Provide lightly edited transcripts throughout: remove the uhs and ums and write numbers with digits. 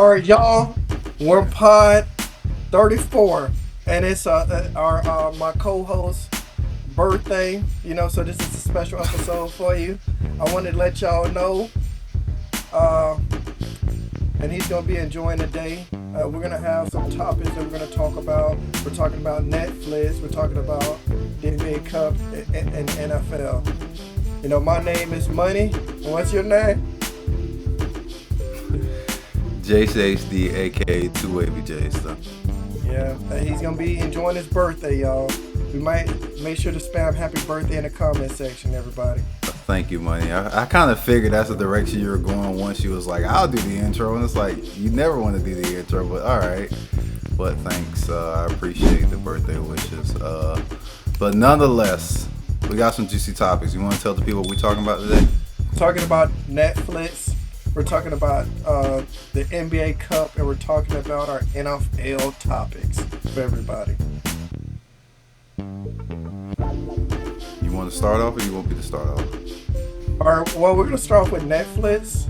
All right, y'all. We're pod 34, and it's our my co-host birthday. So this is a special episode for you. I wanted to let y'all know, uh, and he's gonna be enjoying the day. We're gonna have some topics that we're gonna talk about. We're talking about Netflix. We're talking about the NBA Cup and NFL. My name is Money. What's your name? JCHD, aka Two Wavy J stuff. Yeah, he's gonna be enjoying his birthday, y'all. We might make sure to spam happy birthday in the comment section, everybody. Thank you, Money. I kind of figured that's the direction you were going once you was like, I'll do the intro. And it's like, you never want to do the intro, but all right. But thanks. I appreciate the birthday wishes. But nonetheless, we got some juicy topics. You want to tell the people what we're talking about today? Talking about Netflix. We're talking about the NBA Cup, and we're talking about our NFL topics for everybody. You want to start off or you want me to start off? All right, well, we're going to start off with Netflix.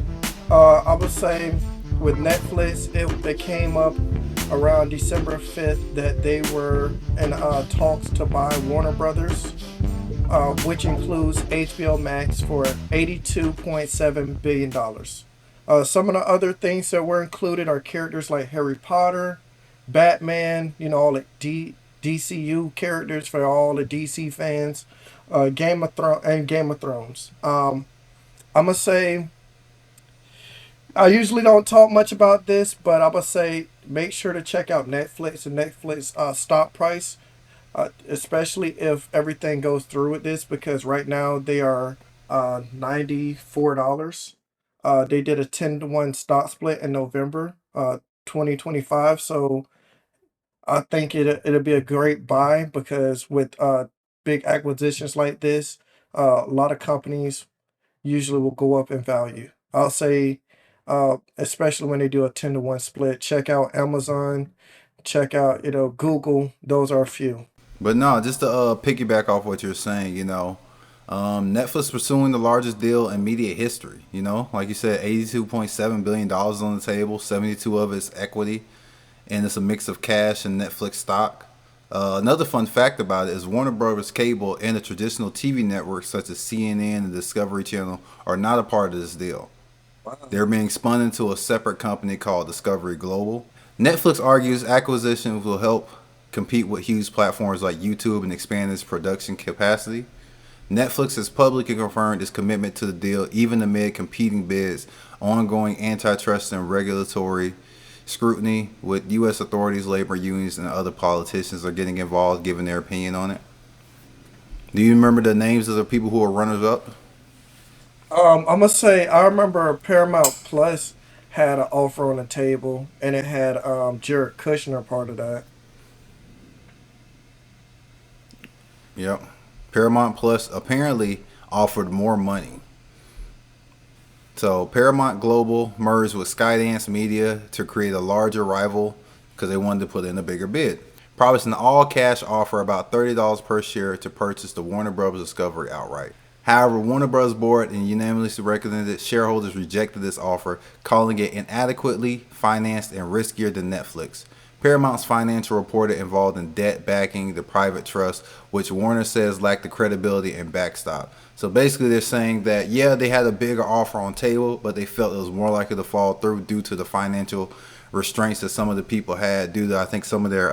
I would say with Netflix, it came up around December 5th that they were in talks to buy Warner Brothers, which includes HBO Max for $82.7 billion. Some of the other things that were included are characters like Harry Potter, Batman, all the DCU characters for all the DC fans, Game of Thrones. I'm gonna say I usually don't talk much about this, but I'm gonna say make sure to check out Netflix and Netflix stock price, especially if everything goes through with this, because right now they are $94. They did a 10-to-1 stock split in November 2025, so I think it'll be a great buy because with big acquisitions like this, a lot of companies usually will go up in value. I'll say, especially when they do a 10-to-1 split, check out Amazon, check out Google. Those are a few. But no, just to piggyback off what you're saying, Netflix pursuing the largest deal in media history. Like you said, $82.7 billion on the table, 72 of it's equity, and it's a mix of cash and Netflix stock. Another fun fact about it is Warner Brothers Cable and the traditional TV networks such as CNN and Discovery Channel are not a part of this deal. They're being spun into a separate company called Discovery Global. Netflix argues acquisitions will help compete with huge platforms like YouTube and expand its production capacity. Netflix has publicly confirmed its commitment to the deal, even amid competing bids, ongoing antitrust and regulatory scrutiny, with U.S. authorities, labor unions, and other politicians are getting involved, giving their opinion on it. Do you remember the names of the people who are runners up? I'm gonna say I remember Paramount Plus had an offer on the table, and it had Jared Kushner part of that. Yep. Paramount Plus apparently offered more money. So Paramount Global merged with Skydance Media to create a larger rival because they wanted to put in a bigger bid, promising an all-cash offer about $30 per share to purchase the Warner Bros. Discovery outright. However, Warner Bros. Board and unanimously recommended shareholders rejected this offer, calling it inadequately financed and riskier than Netflix. Paramount's financial reporter involved in debt backing the private trust, which Warner says lacked the credibility and backstop. So basically, they're saying that, yeah, they had a bigger offer on table, but they felt it was more likely to fall through due to the financial restraints that some of the people had due to, I think, some of their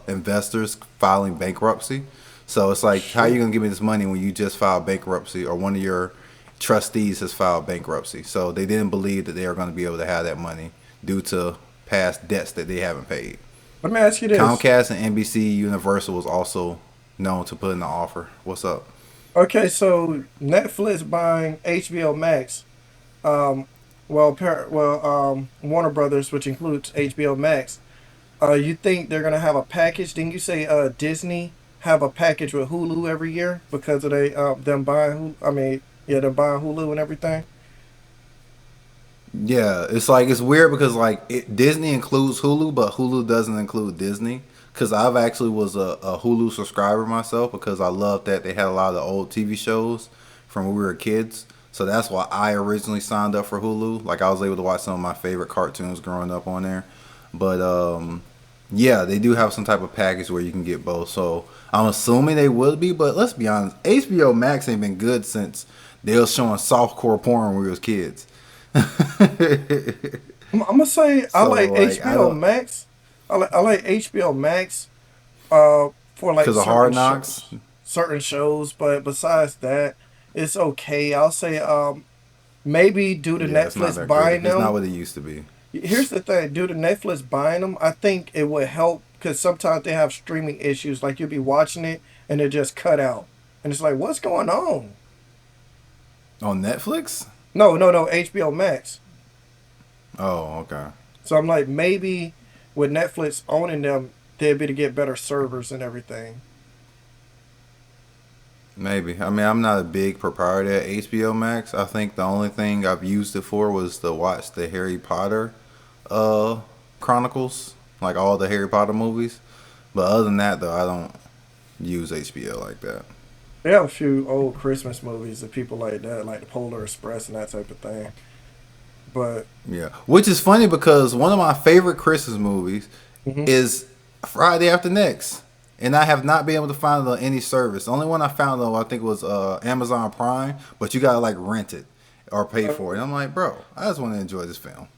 investors filing bankruptcy. So it's like, how are you Shoot. going to give me this money when you just filed bankruptcy or one of your trustees has filed bankruptcy? So they didn't believe that they were going to be able to have that money due to past debts that they haven't paid. Let me ask you this. Comcast and NBC Universal was also known to put in the offer. What's up? Okay, so Netflix buying HBO Max. Um, Warner Brothers, which includes HBO Max. You think they're gonna have a package? Didn't you say Disney have a package with Hulu every year because of them buying Hulu? I mean, yeah, they're buying Hulu and everything. Yeah, it's like it's weird because Disney includes Hulu, but Hulu doesn't include Disney. Because I've actually was a Hulu subscriber myself because I loved that they had a lot of the old TV shows from when we were kids. So that's why I originally signed up for Hulu. Like I was able to watch some of my favorite cartoons growing up on there. But yeah, they do have some type of package where you can get both. So I'm assuming they would be, but let's be honest, HBO Max ain't been good since they was showing softcore porn when we was kids. I'm gonna say I So like like I HBO don't, Max. I like HBO Max for like because of Hard Knocks. certain shows, but besides that, it's okay. I'll say maybe due to Yeah, it's not Netflix that great. buying It's not them. what it used to be. Here's the thing, due to Netflix buying them, I think it would help because sometimes they have streaming issues. Like you'll be watching it and it just cut out, and it's like, what's going on? On Netflix? No, HBO Max. Oh, okay. So I'm like, maybe with Netflix owning them, they'd be to get better servers and everything. Maybe. I mean, I'm not a big proprietor at HBO Max. I think the only thing I've used it for was to watch the Harry Potter uh Chronicles, like all the Harry Potter movies. But other than that, though, I don't use HBO like that. They have a few old Christmas movies and people like that, like the Polar Express and that type of thing. But Yeah, which is funny because one of my favorite Christmas movies mhm. is Friday After Next, and I have not been able to find it on any service. The only one I found though, I think was Amazon Prime, but you gotta like rent it or pay for it. And I'm like, bro, I just want to enjoy this film.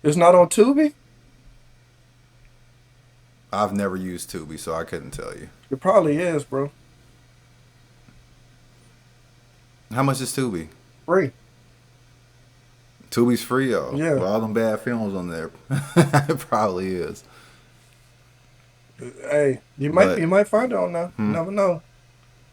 It's not on Tubi. I've never used Tubi, so I couldn't tell you. It probably is, bro. How much is Tubi? Free. Tubi's free, yo. Yeah. With all them bad films on there, it probably is. Hey, But you might find it on now. You hmm, never know.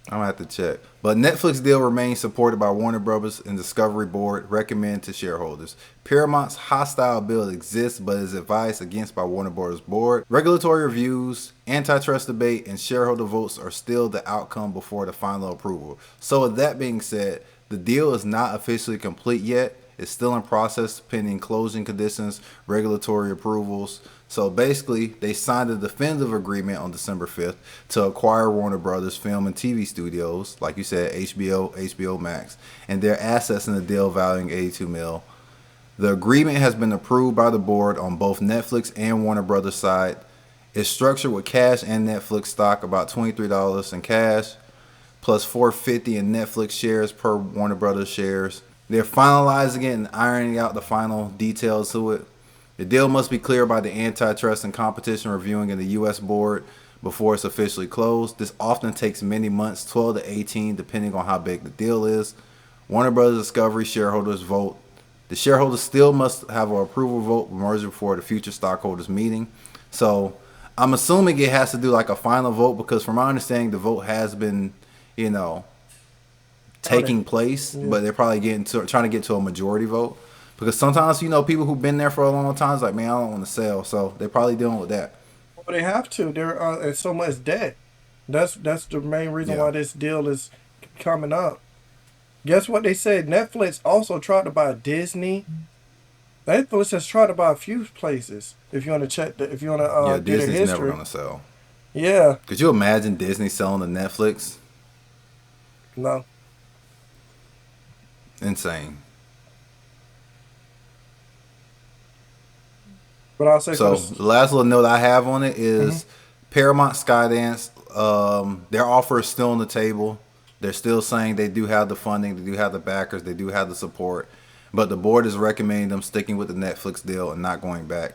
I'm gonna have to check. But Netflix deal remains supported by Warner Brothers and Discovery Board. Recommend to shareholders. Paramount's hostile bill exists, but is advised against by Warner Brothers Board. Regulatory reviews, antitrust debate, and shareholder votes are still the outcome before the final approval. So, with that being said, the deal is not officially complete yet. It's still in process pending closing conditions, regulatory approvals. So basically, they signed a definitive agreement on December 5th to acquire Warner Brothers film and TV studios, like you said, HBO, HBO Max, and their assets in the deal valuing 82 mil. The agreement has been approved by the board on both Netflix and Warner Brothers side. It's structured with cash and Netflix stock, about $23 in cash, plus $4.50 in Netflix shares per Warner Brothers shares. They're finalizing it and ironing out the final details to it. The deal must be cleared by the Antitrust and Competition Reviewing in the U.S. board before it's officially closed. This often takes many months, 12 to 18, depending on how big the deal is. Warner Brothers Discovery shareholders vote. The shareholders still must have an approval vote merger before the future stockholders meeting. So I'm assuming it has to do like a final vote because from my understanding, the vote has been, you know, Oh, they, taking place, yeah. but they're probably trying to get to a majority vote because sometimes people who've been there for a long time is like, man, I don't want to sell, so they're probably dealing with that. Well, they have to. There are so much debt. That's the main reason Yeah, why this deal is coming up. Guess what they said? Netflix also tried to buy Disney. Netflix has tried to buy a few places. If you want to if you want to yeah, get a Disney's never history. gonna sell. Yeah, Could you imagine Disney selling to Netflix? no. Insane. But I'll say for So this. the last little note I have on it Mhm. is Paramount Skydance. Their offer is still on the table. They're still saying they do have the funding, they do have the backers, they do have the support, but the board is recommending them sticking with the Netflix deal and not going back,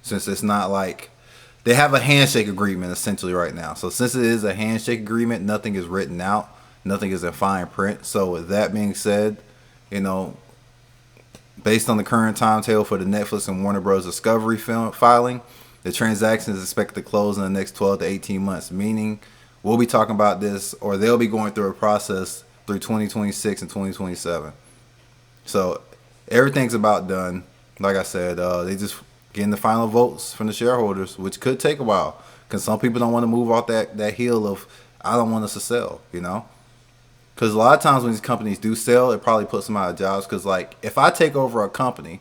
since it's not like they have a handshake agreement essentially right now. So since it is a handshake agreement, nothing is written out, nothing is in fine print. So with that being said, you know, based on the current timetable for the Netflix and Warner Bros. Discovery film filing, the transaction is expected to close in the next 12 to 18 months, meaning we'll be talking about this or they'll be going through a process through 2026 and 2027. So everything's about done. Like I said, they just getting the final votes from the shareholders, which could take a while because some people don't want to move off that hill of I don't want us to sell, you know. Because a lot of times when these companies do sell, it probably puts them out of jobs. Because like if I take over a company,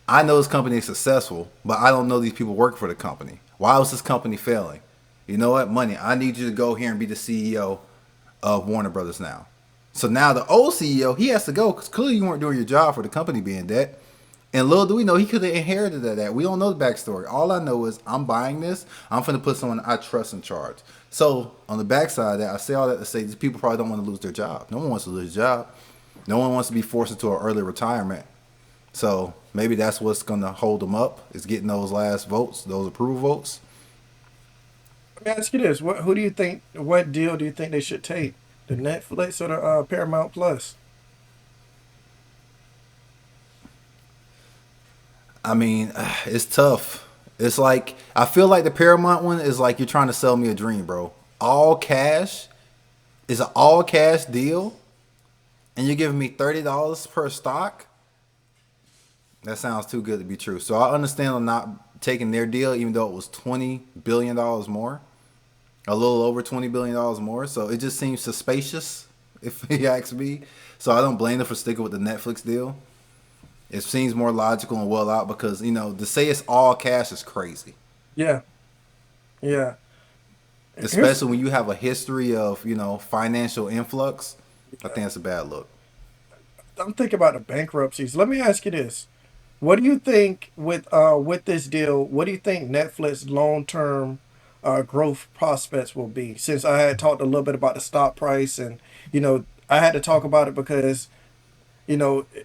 I know this company is successful, but I don't know these people working for the company. Why was this company failing? You know what? Money. I need you to go here and be the CEO of Warner Brothers now. So now the old CEO, he has to go because clearly you weren't doing your job for the company being dead. And little do we know, he could have inherited that. We don't know the backstory. All I know is I'm buying this. I'm finna put someone I trust in charge. So on the backside of that, I say all that to say these people probably don't want to lose their job. No one wants to lose their job. No one wants to be forced into an early retirement. So maybe that's what's gonna hold them up is getting those last votes, those approval votes. Let me ask you this: who do you think? What deal do you think they should take? The Netflix or the Paramount Plus? I mean, it's tough. It's like I feel like the Paramount one is like you're trying to sell me a dream, bro. All cash is an all cash deal, and you're giving me $30 per stock. That sounds too good to be true. So I understand I'm not taking their deal, even though it was $20 billion more, a little over $20 billion more. So it just seems suspicious, if you ask me. So I don't blame them for sticking with the Netflix deal. It seems more logical and well out because to say it's all cash is crazy, Yeah, yeah. Here's especially when you have a history of financial influx. I think that's a bad look. I'm thinking about the bankruptcies. Let me ask you this: what do you think with this deal? What do you think Netflix long term growth prospects will be? Since I had talked a little bit about the stock price, and I had to talk about it because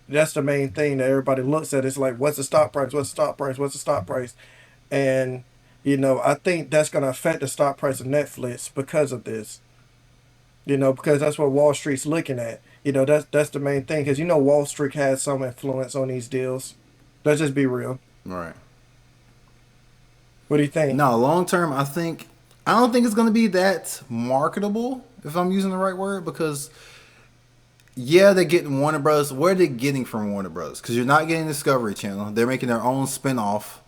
that's the main thing that everybody looks at. It's like, what's the stock price? What's the stock price? What's the stock price? And I think that's going to affect the stock price of Netflix because of this. Because that's what Wall Street's looking at. That's the main thing. Because Wall Street has some influence on these deals. Let's just be real. Right. What do you think? No, long term, I don't think it's going to be that marketable, if I'm using the right word, because yeah, they're getting Warner Bros. Where are they getting from Warner Bros? Because you're not getting Discovery Channel. They're making their own spinoff,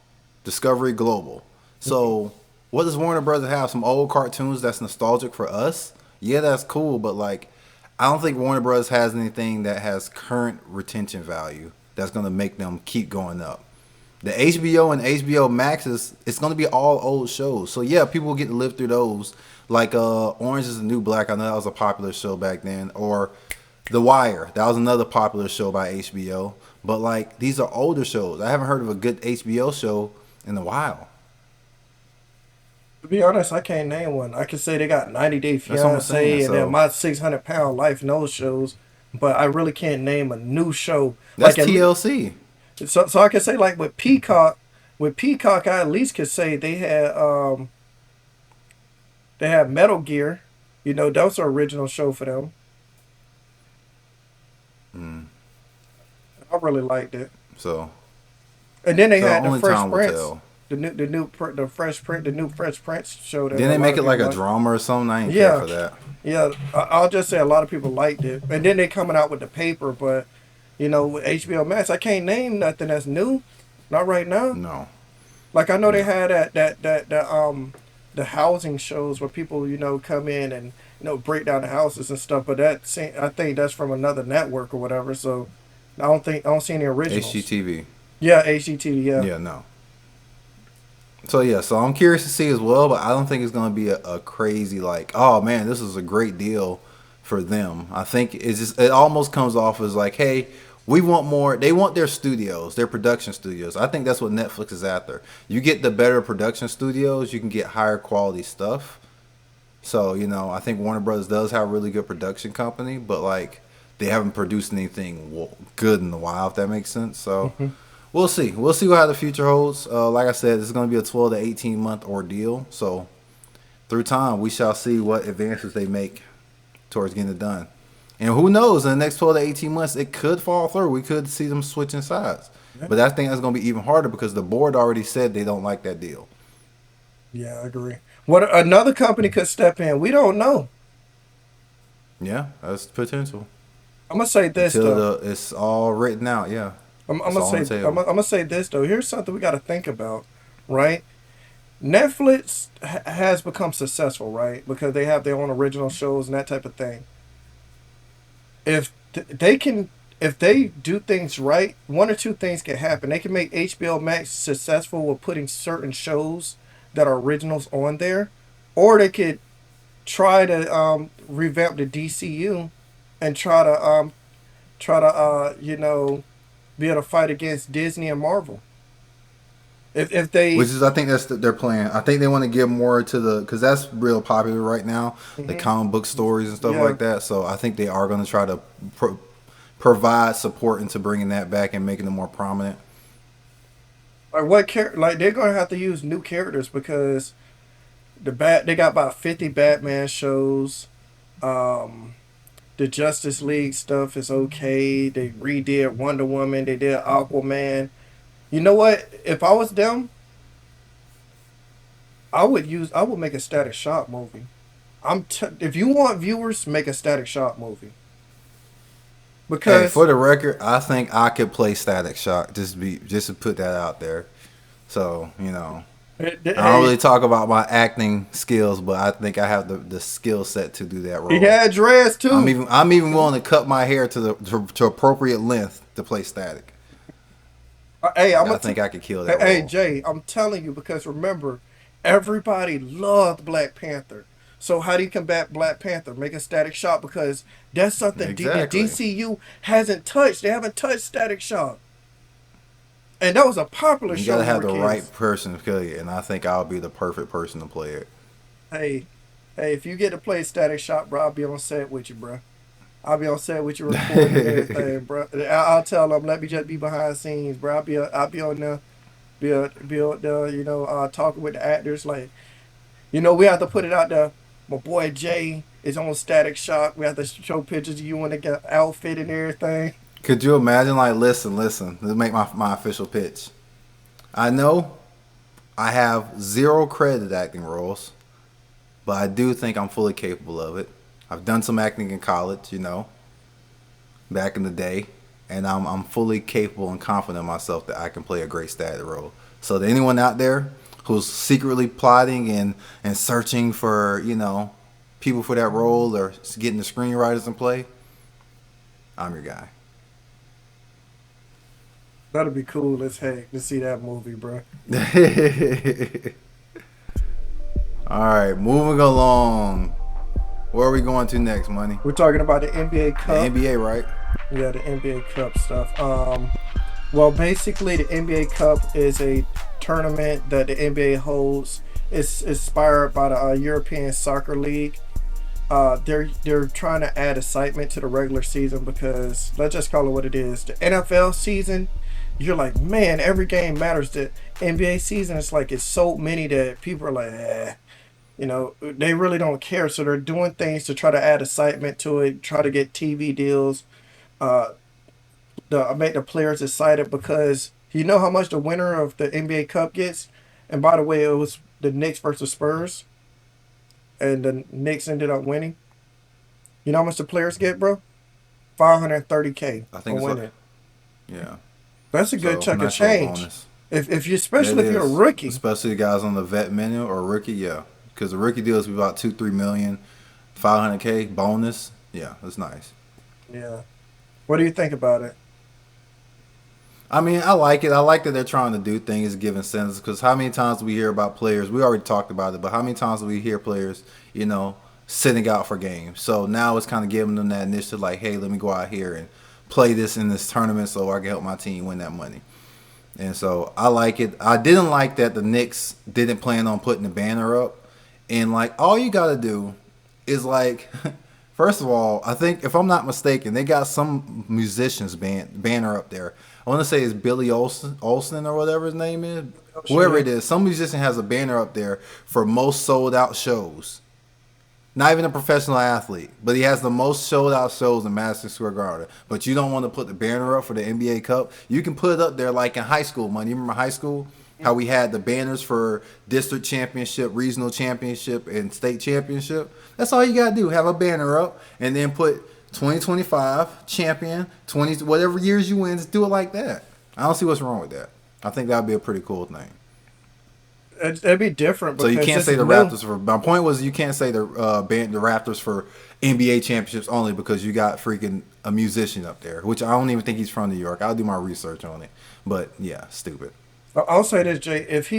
Discovery Global. So what does Warner Bros. Have? Some old cartoons that's nostalgic for us? Yeah, that's cool, but like, I don't think Warner Bros. Has anything that has current retention value that's going to make them keep going up. The HBO and HBO Max it's going to be all old shows. So yeah, people will get to live through those. Like Orange is the New Black. I know that was a popular show back then. Or The Wire. That was another popular show by HBO. But like these are older shows. I haven't heard of a good HBO show in a while. To be honest, I can't name one. I can say they got 90 Day That's what I'm saying. Fiance and then So My 600 Pound Life and those shows, but I really can't name a new show. that's Like TLC. so I can say like with Peacock, I at least could say they had Metal Gear. That was an original show for them. Mm. I really liked it. So And then they so had the only Fresh time will Prince, tell. the new Fresh Prince show that Didn't a they lot make of it like people a like. drama or something? I ain't care Yeah, for that. yeah. I'll just say a lot of people liked it, and then they coming out with the paper, but with HBO Max, I can't name nothing that's new, not right now. No. Like I know they No. had the housing shows where people come in and break down the houses and stuff, but I think that's from another network or whatever. So I don't see any originals. HGTV. Yeah, HGTV. Yeah, Yeah, no. So yeah, so I'm curious to see as well, but I don't think it's gonna be a crazy like, oh man, this is a great deal for them. I think it almost comes off as like, hey, we want more. They want their studios, their production studios. I think that's what Netflix is after. You get the better production studios, you can get higher quality stuff. So I think Warner Brothers does have a really good production company, but like they haven't produced anything good in a while, if that makes sense. So hmm we'll see. We'll see what how the future holds. Like I said, this is going to be a 12 to 18 month ordeal. So through time, we shall see what advances they make towards getting it done. And who knows? In the next 12 to 18 months, it could fall through. We could see them switching sides. yeah, But I think that's going to be even harder because the board already said they don't like that deal. yeah. I agree. What another company could step in? We don't know. Yeah, that's potential. I'm gonna say this Until though. it's all written out. Yeah, I'm it's gonna all on say the table. I'm gonna say this though. Here's something we got to think about, right? Netflix has become successful, right? Because they have their own original shows and that type of thing. If they can, if they do things right, one or two things can happen. They can make HBO Max successful with putting certain shows that are originals on there, or they could try to revamp the DCU and try to be able to fight against Disney and Marvel. If they Which is, I think that's their plan. I think they want to give more to the, because that's real popular right now, the hmm comic book stories and stuff yeah, like that. So I think they are going to try to provide support into bringing that back and making them more prominent. like they're gonna have to use new characters because they got about 50 Batman shows. Um, the Justice League stuff is okay. They redid Wonder Woman. They did Aquaman. You know what? If I was them, I would make a Static Shock movie. If you want viewers, make a Static Shock movie Hey, for because the record, I think I could play Static Shock. Just to put that out there. So I don't really hey, talk about my acting skills, but I think I have the skill set to do that he role. had dreads too. I'm even willing to cut my hair to appropriate length to play Static. Hey, I think I could kill that hey role. Jay, I'm telling you because remember, everybody loved Black Panther. So how do you combat Black Panther? Make a Static Shock because that's something the Exactly. DCU hasn't touched. They haven't touched Static Shock, and that was a popular You show gotta when we have were the right kids. person to kill you, and I think I'll be the perfect person to play it. Hey, hey, if you get to play Static Shock, bro, I'll be on set with you, bro. I'll be on set with you recording and everything, bro. I'll tell them, let me just be behind the scenes, bro. I'll be on the, be on the, talking with the actors. Like, we have to put it out there. My boy Jay is on Static Shock. We have to show pictures of you in the outfit and everything. Could you imagine? Like, listen. Let's make my official pitch. I know I have zero credit acting roles, but I do think I'm fully capable of it. I've done some acting in college, back in the day, and I'm fully capable and confident in myself that I can play a great static role. So to anyone out there who's secretly plotting and searching for people for that role or getting the screenwriters in play, I'm your guy. That'll be cool as heck to see that movie, bro. All right, moving along. Where are we going to next, money? We're talking about the NBA The Cup. NBA, right? Yeah, the NBA Cup stuff. Well, basically, the NBA Cup is a tournament that the NBA holds. It's inspired by the European Soccer League. They're trying to add excitement to the regular season because let's just call it what it is. The NFL season, you're like, man, every game matters. The NBA season, it's like it's so many that people are like, they really don't care. So they're doing things to try to add excitement to it, try to get TV deals, uh, make the players excited because you know how much the winner of the NBA Cup gets. And by the way, it was the Knicks versus Spurs, and the Knicks ended up winning. You know how much the players get, bro? 530K I for think it's winning. yeah. That's a good So chunk of nice little change. bonus. If you, That especially if you're a is, rookie. especially the guys on the vet menu or rookie, yeah. Because the rookie deal is about 2-3 million, 500K bonus. Yeah, that's nice. Yeah. What do you think about it? I mean, I like it. I like that they're trying to do things, give incentives. Because how many times do we hear about players? We already talked about it, but how many times do we hear players, sitting out for games? So now it's kind of giving them that initiative, like, hey, let me go out here and play this in this tournament so I can help my team win that money. And so I like it. I didn't like that the Knicks didn't plan on putting the banner up. And like all you gotta do is like first of all, I think if I'm not mistaken, they got some musicians banner up there. I want to say it's Billy Olsen or whatever his name is. Oh, sure, Whoever yeah. it is, some musician has a banner up there for most sold out shows. Not even a professional athlete, but he has the most sold out shows in Madison Square Garden. But you don't want to put the banner up for the NBA Cup. You can put it up there like in high school, man. You remember high school? How we had the banners for district championship, regional championship, and state championship? That's all you got to do. Have a banner up and then put 2025 champion, 20, whatever years you win, just do it like that. I don't see what's wrong with that. I think that would be a pretty cool thing. It'd be different So you because can't this say is the new. Raptors for. My point was you can't say the Raptors for NBA championships only because you got freaking a musician up there, which I don't even think he's from New York. I'll do my research on it, but yeah, stupid. I'll say this, Jay. If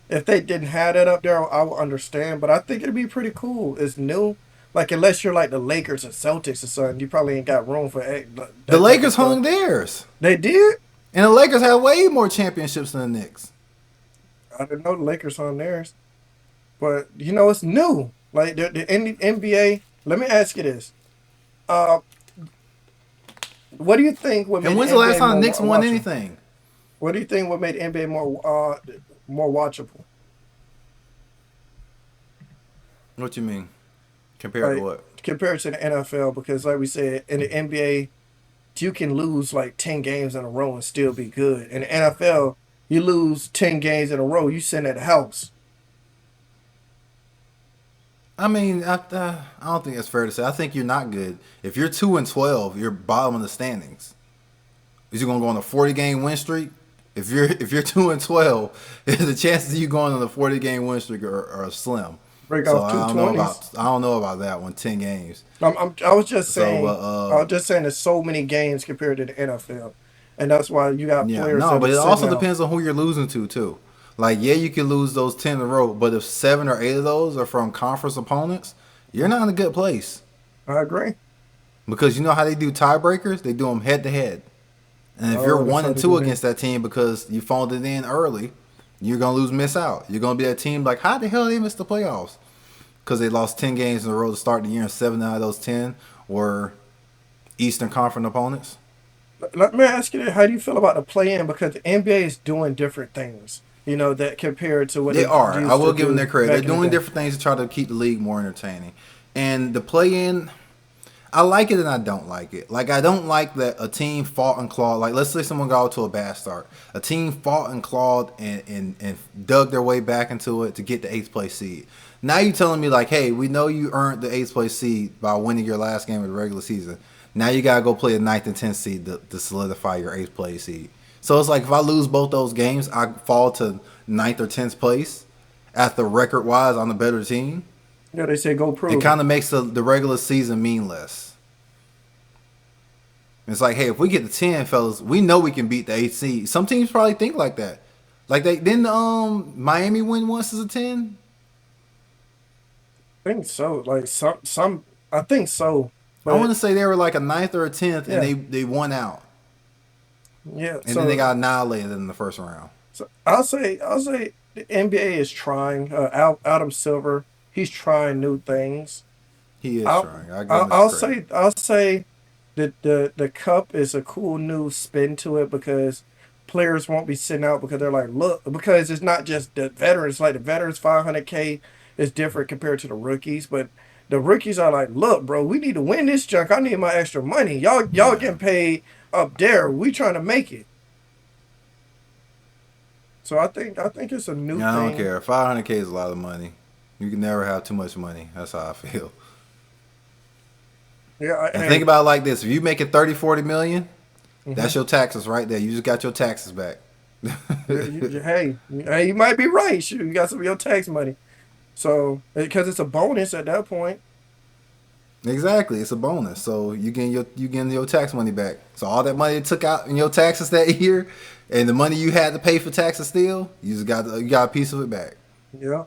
if they didn't have that up there, I would understand. But I think it'd be pretty cool. It's new. Like unless you're like the Lakers or Celtics or something, you probably ain't got room for The that type of Lakers stuff. hung theirs, They did. and the Lakers have way more championships than the Knicks. I didn't know the Lakers on theirs, but it's new. Like the NBA. Let me ask you this: uh, What do you think would make And the when's the last NBA time the more Knicks won watchable? anything? What do you think would make the NBA more watchable? What you mean? Compared to Like what? compared to the NFL? Because like we said, in the NBA, you can lose like 10 games in a row and still be good. In the NFL, you lose 10 games in a row, you sitting at the house. I mean, I don't think it's fair to say. I think you're not good. If you're 2-12, you're bottom of the standings. Is you gonna go on a 40-game win streak? If you're 2-12, the chances of you going on a 40-game win streak are slim. Break So off two twenties. I don't know about that one. 10 games. I was just So saying. I was just saying there's so many games compared to the NFL, and that's why you got yeah, players no, that but are it sitting also out. depends on who you're losing to too. Like, yeah, you can lose those 10 in a row, but if 7 or 8 of those are from conference opponents, you're not in a good place. I agree. Because you know how they do tiebreakers? They do them head to head. And if you're Oh, that's one how and they do two that. against that team because you phoned it in early, you're gonna miss out. You're gonna be a team like, how the hell they missed the playoffs? Because they lost 10 games in a row to start the year, and 7 out of those 10 were Eastern Conference opponents. Let me ask you this: how do you feel about the play-in? Because the NBA is doing different things. That compared to what They they are. I used to will give them do their credit. They're back in the doing day. different things to try to keep the league more entertaining. And the play-in, I like it and I don't like it. Like, I don't like that a team fought and clawed. Like, let's say someone got off to a bad start. A team fought and clawed and dug their way back into it to get the eighth place seed. Now you're telling me, like, hey, we know you earned the eighth place seed by winning your last game of the regular season. Now you got to go play the ninth and 10th seed to solidify your eighth place seed. So it's like if I lose both those games, I fall to ninth or 10th place after record wise on the better team. Yeah, they say go It prove it. kind of makes the regular season meaningless. It's like, hey, if we get to 10, fellas, we know we can beat the 8th seed. Some teams probably think like that. Like, they didn't Miami win once as a 10? I think so. Like some. I think so. I want But to say they were like a ninth or a 10th, and yeah, they won out. yeah. And then they got annihilated in the first round. So I'll say the NBA is trying. Adam Silver, he's trying new things. He is I'll trying. I give I'll, him his I'll credit. say I'll say that the cup is a cool new spin to it because players won't be sitting out because they're like, look, because it's not just the veterans. Like the veterans 500K is different compared to the rookies, but the rookies are like, look, bro, we need to win this junk. I need my extra money. Y'all Yeah. getting paid up there. We trying to make it. So I think it's a new Yeah, I don't thing. care. 500K is a lot of money. You can never have too much money. That's how I feel. Yeah, And think hey, about it like this: if you make it 30, 40 million, hmm that's your taxes right there. You just got your taxes back. yeah, hey, you might be right. Shoot, you got some of your tax money. So because it's a bonus at that point. Exactly, it's a bonus. So you getting your tax money back. So all that money it took out in your taxes that year, and the money you had to pay for taxes still, you got a piece of it back. Yeah.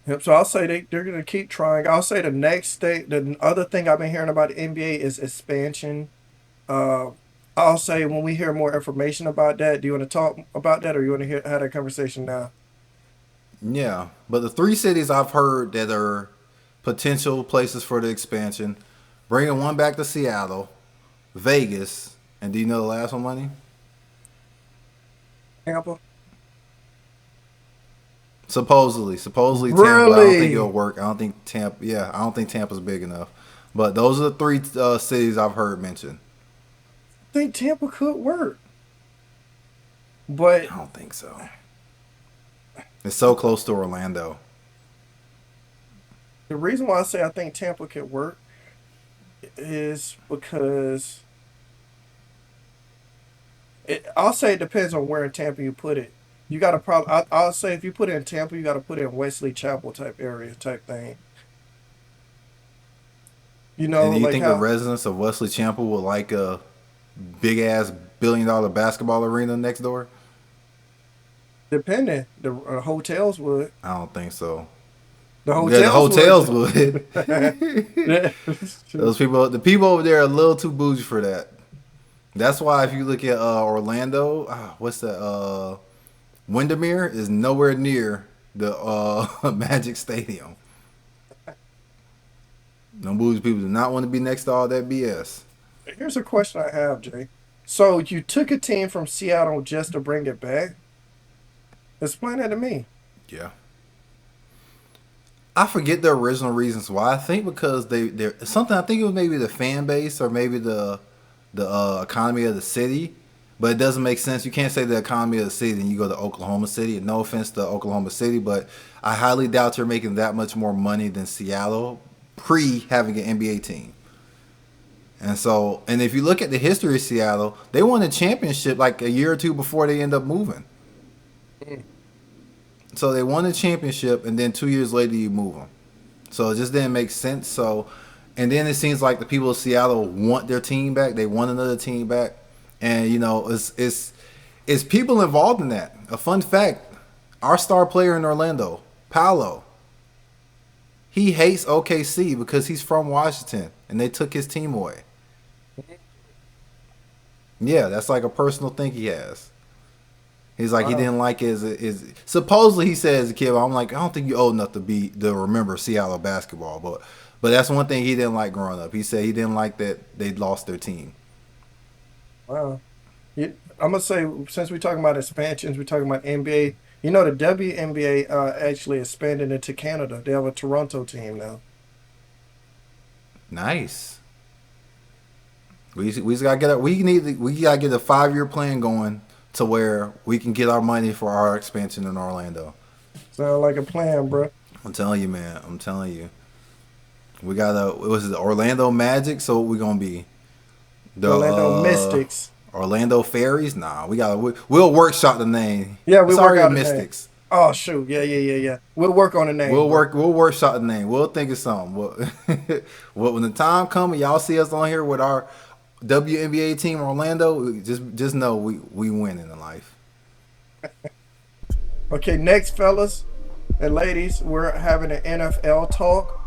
Yep. So I'll say they're gonna keep trying. I'll say the other thing I've been hearing about the NBA is expansion. Uh, I'll say when we hear more information about that, do you want to talk about that, or you want to have that conversation now? Yeah, but the 3 cities I've heard that are potential places for the expansion, bringing one back to Seattle, Vegas, and do you know the last one, money? Tampa. Supposedly Tampa, but I don't think it'll Really? work. I don't think Tampa. Yeah, I don't think Tampa's big enough. But those are the 3 cities I've heard mentioned. I think Tampa could work, but I don't think so. It's so close to Orlando. the reason why I say I think Tampa could work is because I'll say it depends on where in Tampa you put it. You got to probably. I'll say if you put it in Tampa, you got to put it in Wesley Chapel type area type thing. And do you Like think the how residents of Wesley Chample would like a big ass $1 billion basketball arena next door? depending the hotels would. I don't think so. The Yeah, the hotels hotels would. would. Yeah. Those people, the people over there are a little too bougie for that. That's why if you look at Orlando, what's that? Windermere is nowhere near the Magic Stadium. No bougie people do not want to be next to all that BS. Here's a question I have, Jay. So you took a team from Seattle just to bring it back? Explain that to me. Yeah. I forget the original reasons why. I think because they something. I think it was maybe the fan base or maybe the economy of the city. But it doesn't make sense. You can't say the economy of the city and you go to Oklahoma City. No offense to Oklahoma City, but I highly doubt you're making that much more money than Seattle pre having an NBA team. And so, and if you look at the history of Seattle, they won a championship like a year or two before they end up moving. So they won a championship, and then 2 years later you move them. So it just didn't make sense. So, and then it seems like the people of Seattle want their team back. They want another team back, and you know, it's people involved in that. A fun fact: our star player in Orlando, Paolo, he hates OKC because he's from Washington, and they took his team away. Yeah, that's like a personal thing he has. He's like, he didn't like his supposedly he said as a kid. I'm like, I don't think you're old enough to remember Seattle basketball, but that's one thing he didn't like growing up. He said he didn't like that they lost their team. Wow. I'm gonna say, since we're talking about expansions, we're talking about NBA. You know, the WNBA actually expanded into Canada. They have a Toronto team now. Nice. We just gotta get we gotta get a 5-year plan going to where we can get our money for our expansion in Orlando. Sound like a plan, bro. I'm telling you, man. I'm telling you. We got the Orlando Magic, so what we gonna be? The Orlando Mystics. Orlando Fairies? Nah, we'll workshop the name. Yeah, we it's work already out the Mystics. name. Oh shoot, yeah. We'll work on the name. We'll workshop the name. We'll think of something. When the time comes and y'all see us on here with our WNBA team Orlando, just know we win in life. Okay, next, fellas and ladies, we're having an NFL talk.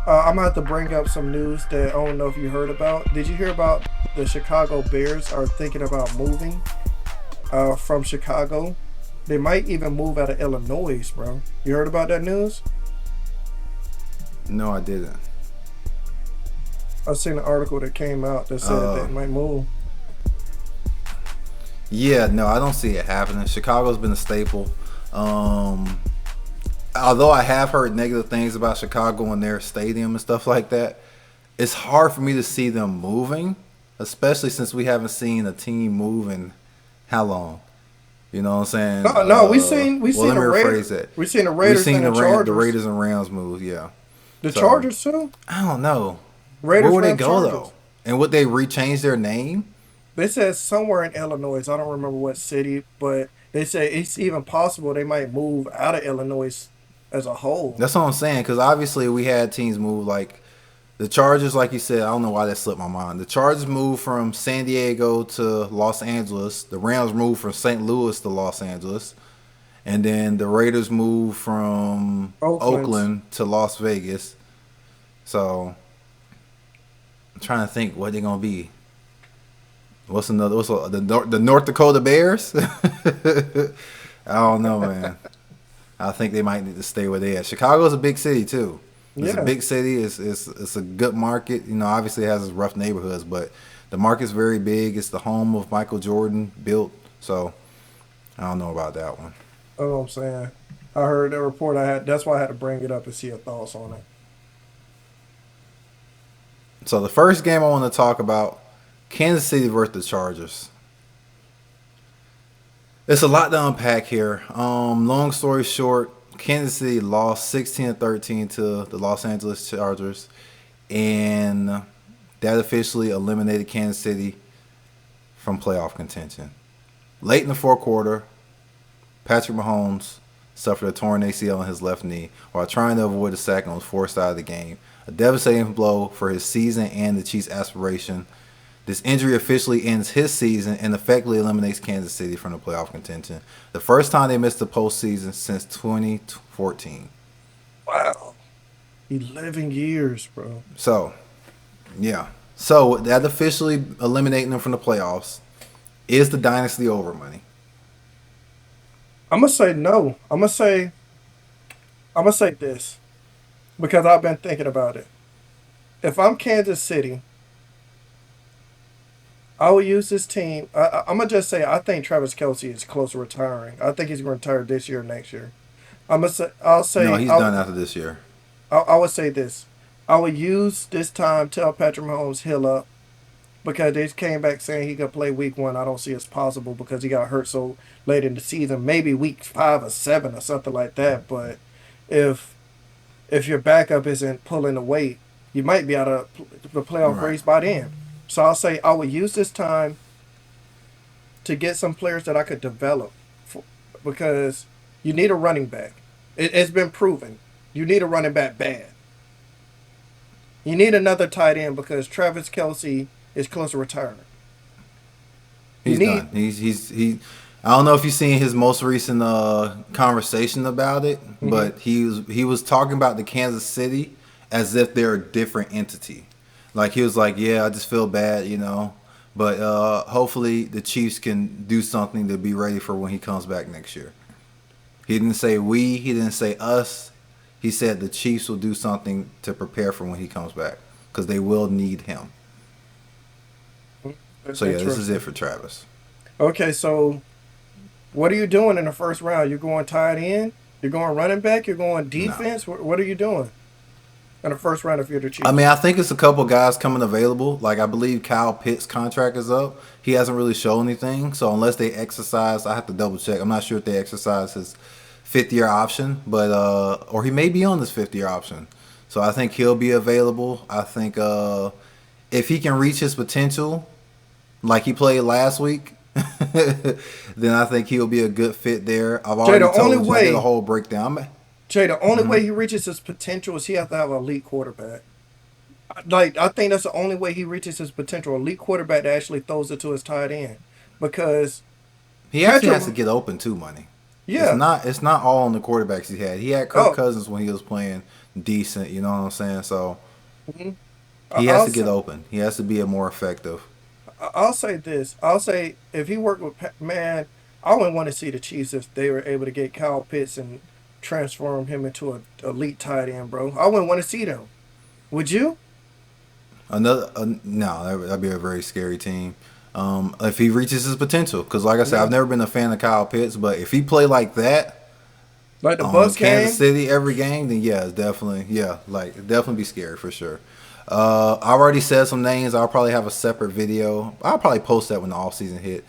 I'm gonna have to bring up some news that I don't know if you heard about. Did you hear about the Chicago Bears are thinking about moving from Chicago? They might even move out of Illinois, bro. You heard about that news? No, I didn't. I seen an article that came out that said they might move. Yeah, no, I don't see it happening. Chicago's been a staple. Although I have heard negative things about Chicago and their stadium and stuff like that, it's hard for me to see them moving, especially since we haven't seen a team move in how long? You know what I'm saying? No, we seen let the me Raiders. rephrase that. We seen the Raiders and the Chargers. The Raiders and Rams move, yeah. The Chargers too? I don't know. Raiders, where would they Rams, go Chargers. though? And would they rechange their name? They said somewhere in Illinois. I don't remember what city, but they said it's even possible they might move out of Illinois as a whole. That's what I'm saying, because obviously we had teams move like the Chargers, like you said. I don't know why that slipped my mind. The Chargers moved from San Diego to Los Angeles. The Rams moved from St. Louis to Los Angeles. And then the Raiders moved from Oakland to Las Vegas. So I'm trying to think what they're going to be. What's the North Dakota Bears? I don't know, man. I think they might need to stay where they at. Chicago's a big city too. It's a big city. It's a good market. You know, obviously it has its rough neighborhoods, but the market's very big. It's the home of Michael Jordan built. So I don't know about that one. That's what I'm saying. I heard that report. That's why I had to bring it up and see your thoughts on it. So the first game I want to talk about, Kansas City versus the Chargers. It's a lot to unpack here. Long story short, Kansas City lost 16-13 to the Los Angeles Chargers, and that officially eliminated Kansas City from playoff contention. Late in the fourth quarter, Patrick Mahomes suffered a torn ACL in his left knee while trying to avoid a sack and was forced out of the game. A devastating blow for his season and the Chiefs' aspiration. This injury officially ends his season and effectively eliminates Kansas City from the playoff contention. The first time they missed the postseason since 2014. Wow. 11 years, bro. So, yeah. So that officially eliminating them from the playoffs. Is the dynasty over, money? I'm gonna say no. I'm gonna say this because I've been thinking about it. If I'm Kansas City, I will use this team. I'm gonna just say I think Travis Kelsey is close to retiring. I think he's going to retire this year, or next year. I'm gonna say. No, he's done after this year. I would say this. I would use this time tell Patrick Mahomes heal up because they came back saying he could play week 1. I don't see it's possible because he got hurt so late in the season. Maybe week 5 or 7 or something like that. But if your backup isn't pulling the weight, you might be out of the playoff Right. race by then. So I'll say I would use this time to get some players that I could develop for, because you need a running back. It's been proven. You need a running back bad. You need another tight end because Travis Kelsey is close to retirement. You He's need done. He. I don't know if you've seen his most recent conversation about it, mhm. but he was talking about the Kansas City as if they're a different entity. Like he was like, yeah, I just feel bad, but hopefully the Chiefs can do something to be ready for when he comes back next year. He didn't say we. He didn't say us. He said the Chiefs will do something to prepare for when he comes back because they will need him. That's So yeah, this is it interesting. for Travis. Okay, so what are you doing in the first round? You're going tight end? You're going running back? You're going No. defense? What are you doing in the first round if you're the I mean, Chiefs? I think it's a couple guys coming available. Like I believe Kyle Pitt's contract is up. He hasn't really shown anything. So unless they exercise, I have to double check. I'm not sure if they exercise his 5th year option, but or he may be on this 5th year option. So I think he'll be available. I think if he can reach his potential, like he played last week, then I think he'll be a good fit there. I've Jay, already the only told you. I did a way whole breakdown. Jay, the only Mhm. way he reaches his potential is he has to have an elite quarterback. Like I think that's the only way he reaches his potential. Elite quarterback that actually throws it to his tight end. Because He actually Patrick, has to get open too, money. It's yeah. not it's not all on the quarterbacks he had. He had Kirk Oh, Cousins when he was playing decent, you know what I'm saying? So mhm. he has I'll to get say, open. He has to be a more effective. I'll say this. I'll say if he worked with man, I wouldn't want to see the Chiefs if they were able to get Kyle Pitts and transform him into a elite tight end, bro. I wouldn't want to see them. Would you? No, that'd be a very scary team. If he reaches his potential, because like I said, Yeah. I've never been a fan of Kyle Pitts, but if he play like that Like the on Bucks Kansas game? City every game, then yeah, it's definitely it'd definitely be scary for sure. I already said some names. I'll probably have a separate video. I'll probably post that when the off season hit.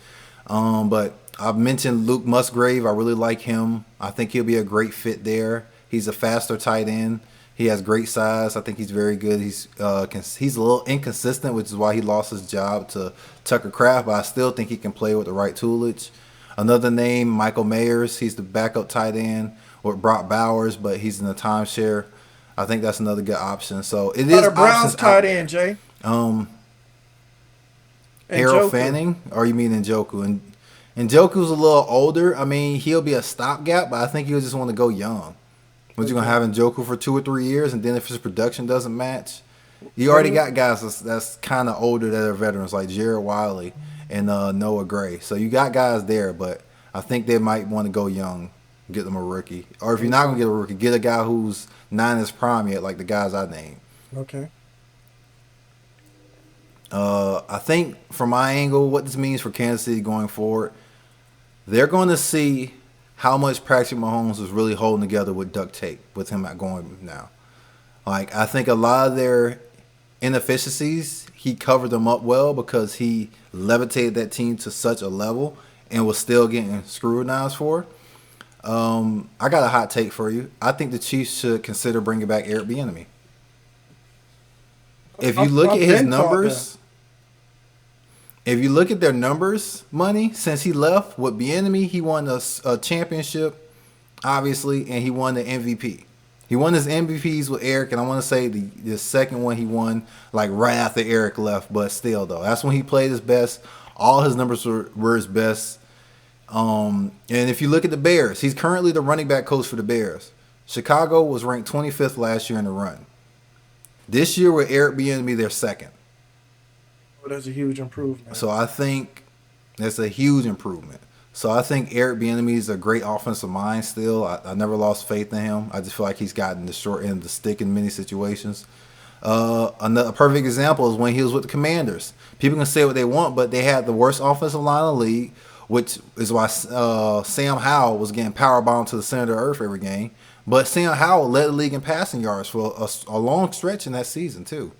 But I've mentioned Luke Musgrave. I really like him. I think he'll be a great fit there. He's a faster tight end. He has great size. I think he's very good. He's a little inconsistent, which is why he lost his job to Tucker Kraft. But I still think he can play with the right toolage. Another name, Michael Mayers. He's the backup tight end with Brock Bowers, but he's in the timeshare. I think that's another good option. So it How is the Browns options out tight there. end, Jay? Um, And Harold Joker. Fanning, or you mean Njoku? And Njoku's a little older. I mean, he'll be a stopgap, but I think he'll just want to go young. But you're gonna Okay. have Njoku for 2 or 3 years, and then if his production doesn't match, you What do already you got guys that's kind of older that are veterans like Jared Wiley and Noah Gray. So you got guys there, but I think they might want to go young, get them a rookie, or if you're not gonna okay. get a rookie, get a guy who's not in his prime yet, like the guys I named. Okay. I think from my angle, what this means for Kansas City going forward, they're going to see how much Patrick Mahomes is really holding together with duct tape with him not going now. Like I think a lot of their inefficiencies, he covered them up well because he levitated that team to such a level and was still getting scrutinized for. I got a hot take for you. I think the Chiefs should consider bringing back Eric Bieniemy. If you look at I've his been thought that. numbers, if you look at their numbers, money since he left with Bieniemy, he won a championship, obviously, and he won the MVP. He won his MVPs with Eric, and I want to say the second one he won like right after Eric left, but still though, that's when he played his best. All his numbers were his best. And if you look at the Bears, he's currently the running back coach for the Bears. Chicago was ranked 25th last year in the run. This year with Eric Bieniemy, they're second. Well, that's a huge improvement. So I think that's a huge improvement. So I think Eric Bieniemy is a great offensive mind still. I never lost faith in him. I just feel like he's gotten the short end of the stick in many situations. A perfect example is when he was with the Commanders. People can say what they want, but they had the worst offensive line in the league, which is why Sam Howell was getting power bombed to the center of the earth every game. But Sam Howell led the league in passing yards for a long stretch in that season too.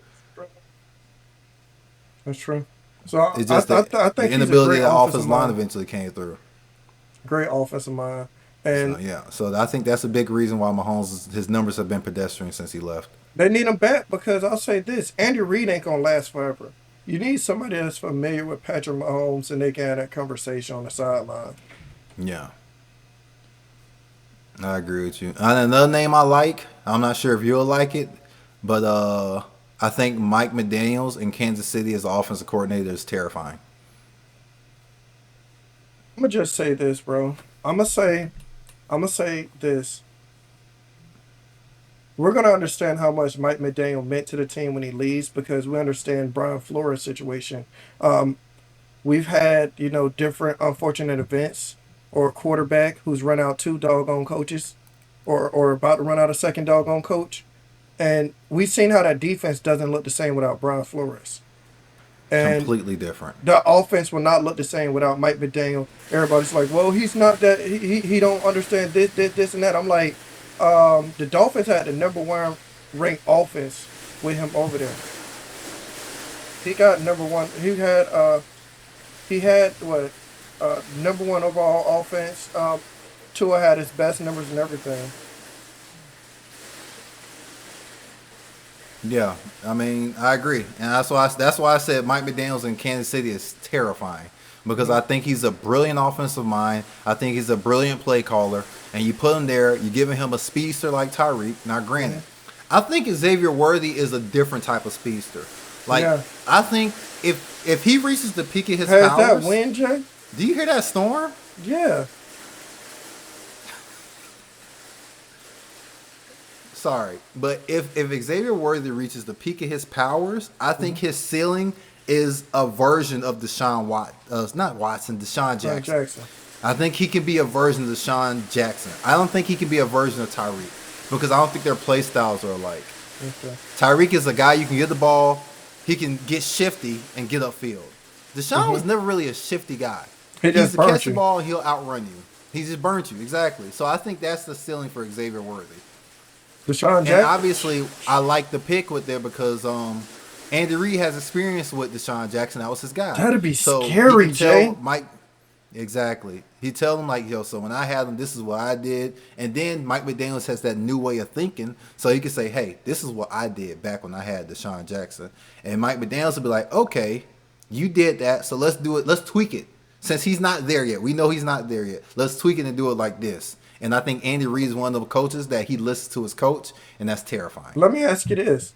That's true. So I, It's I, just I, the, I the think he's a inability great of the offensive offensive line mind. eventually came through. Great offensive mind. So And yeah, so I think that's a big reason why Mahomes his numbers have been pedestrian since he left. they need him back because I'll say this: Andy Reid ain't gonna last forever. You need somebody that's familiar with Patrick Mahomes and they can have that conversation on the sideline. Yeah, I agree with you. And another name I like, I'm not sure if you'll like it, but I think Mike McDaniels in Kansas City as the offensive coordinator is terrifying. I'm gonna just say this, bro. I'm gonna say this. We're gonna understand how much Mike McDaniel meant to the team when he leaves because we understand Brian Flores' situation. Um, we've had different unfortunate events or a quarterback who's run out two doggone coaches, or about to run out a second doggone coach, and we've seen how that defense doesn't look the same without Brian Flores. And Completely different. the offense will not look the same without Mike McDaniel. Everybody's like, well, he's not that. He don't understand this, and that. I'm like, the Dolphins had the number one ranked offense with him over there. He got number one. He had what number one overall offense. Tua had his best numbers and everything. Yeah, I mean, I agree, and that's why I said Mike McDaniel's in Kansas City is terrifying because I think he's a brilliant offensive mind. I think he's a brilliant play caller, and you put him there, you giving him a speedster like Tyreek. Now, granted, Hmm. I think Xavier Worthy is a different type of speedster. Like, Yeah, I think if he reaches the peak of his has that powers, win, Jay? do you hear that storm? Yeah. Sorry, but if Xavier Worthy reaches the peak of his powers, I think Hmm. his ceiling is a version of not Watson, Deshaun John Jackson. Jackson. I think he can be a version of Deshaun Jackson. I don't think he can be a version of Tyreek because I don't think their play styles are alike. Okay. Tyreek is a guy you can get the ball, he can get shifty and get upfield. Deshaun Hmm. was never really a shifty guy. He He's just to burnt catch the you. ball, he'll outrun you. He just burnt you exactly. So I think that's the ceiling for Xavier Worthy. Deshaun And Jackson. obviously, I like the pick with there because Andy Reid has experience with Deshaun Jackson. That was his guy. That'd be So he scary, can tell Jay. Mike exactly. He tell him like, yo, so when I had him, this is what I did. And then Mike McDaniels has that new way of thinking. So he can say, hey, this is what I did back when I had Deshaun Jackson. And Mike McDaniels will be like, okay, you did that, so let's do it. Let's tweak it. Since he's not there yet, we know he's not there yet. Let's tweak it and do it like this. And I think Andy Reid is one of the coaches that he listens to his coach, and that's terrifying. Let me ask you this.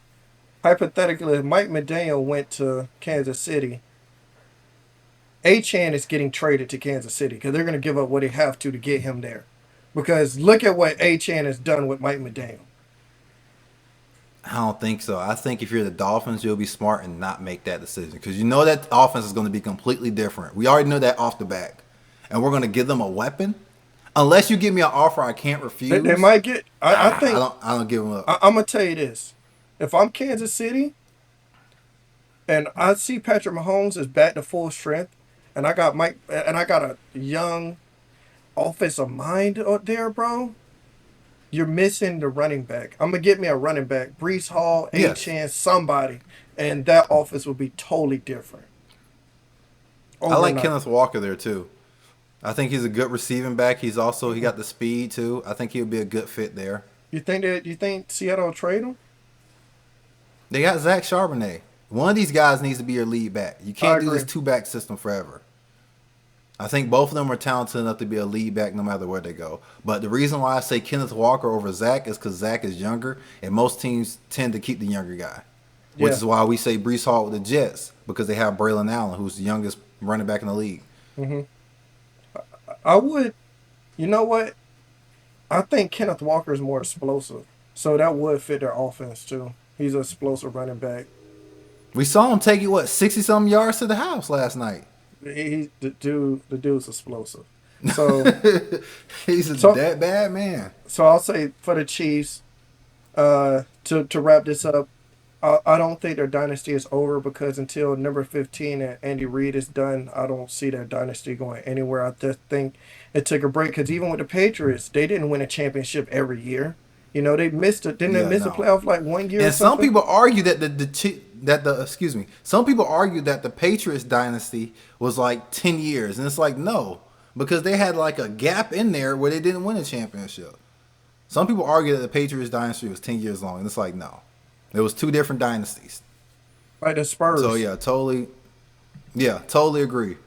Hypothetically, if Mike McDaniel went to Kansas City, Achan is getting traded to Kansas City because they're going to give up what they have to get him there. Because look at what Achan has done with Mike McDaniel. I don't think so. I think if you're the Dolphins, you'll be smart and not make that decision because you know that offense is going to be completely different. We already know that off the back, and we're going to give them a weapon. Unless you give me an offer I can't They refuse, might get. I I think. don't. I don't give them up. I'm gonna tell you this. If I'm Kansas City and I see Patrick Mahomes is back to full strength, and I got Mike, and I got a young offensive mind out there, bro. You're missing the running back. I'm gonna get me a running back, Brees Hall, A Yes, Chance, somebody, and that offense will be totally different I like overnight. Kenneth Walker there too. I think he's a good receiving back. He got the speed too. I think he'll be a good fit there. You think Seattle will trade him? They got Zach Charbonnet. One of these guys needs to be your lead back. You I can't do this agree. two back system forever. I think both of them are talented enough to be a lead back no matter where they go. But the reason why I say Kenneth Walker over Zach is because Zach is younger, and most teams tend to keep the younger guy. Which Yeah. is why we say Brees Hall with the Jets because they have Braylon Allen, who's the youngest running back in the league. Hmm. I would. You know what? I think Kenneth Walker is more explosive, so that would fit their offense too. He's an explosive running back. We saw him take it 60-something yards to the house last night. The dude's explosive. So He's so that bad man. so I'll say for the Chiefs, to wrap this up, I don't think their dynasty is over because until number 15 and Andy Reid is done, I don't see their dynasty going anywhere. I just think it took a break because even with the Patriots, they didn't win a championship every year. You know, they missed it. Didn't they Yeah, miss a no. playoff like 1 year or And some something? people argue that excuse me. Some people argue that the Patriots dynasty was like 10 years, and it's like no, because they had like a gap in there where they didn't win a championship. Some people argue that the Patriots dynasty was 10 years long, and it's like no, it was two different dynasties. Like the So Spurs. totally agree.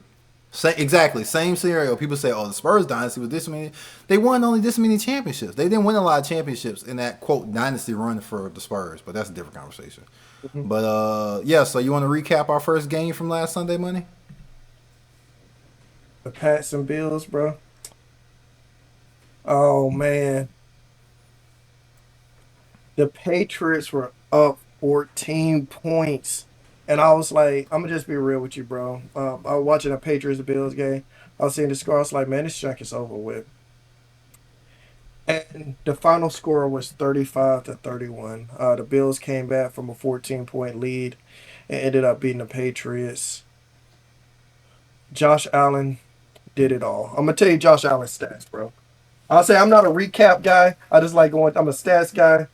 Exactly, same scenario. People say, "Oh, the Spurs dynasty was this many." They won only this many championships. They didn't win a lot of championships in that quote dynasty run for the Spurs, but that's a different conversation. Mhm. But yeah. So you want to recap our first game from last Sunday, Money? The Pats and Bills, bro. Oh man, the Patriots were up 14 points. And I was like, I'm gonna just be real with you, bro. I was watching a Patriots Bills game. I was seeing the score. I was like, man, this junk is over with. And the final score was 35-31. The Bills came back from a 14-point lead and ended up beating the Patriots. Josh Allen did it all. I'm gonna tell you Josh Allen's stats, bro. I'll say I'm not a recap guy. I just like going. I'm a stats guy.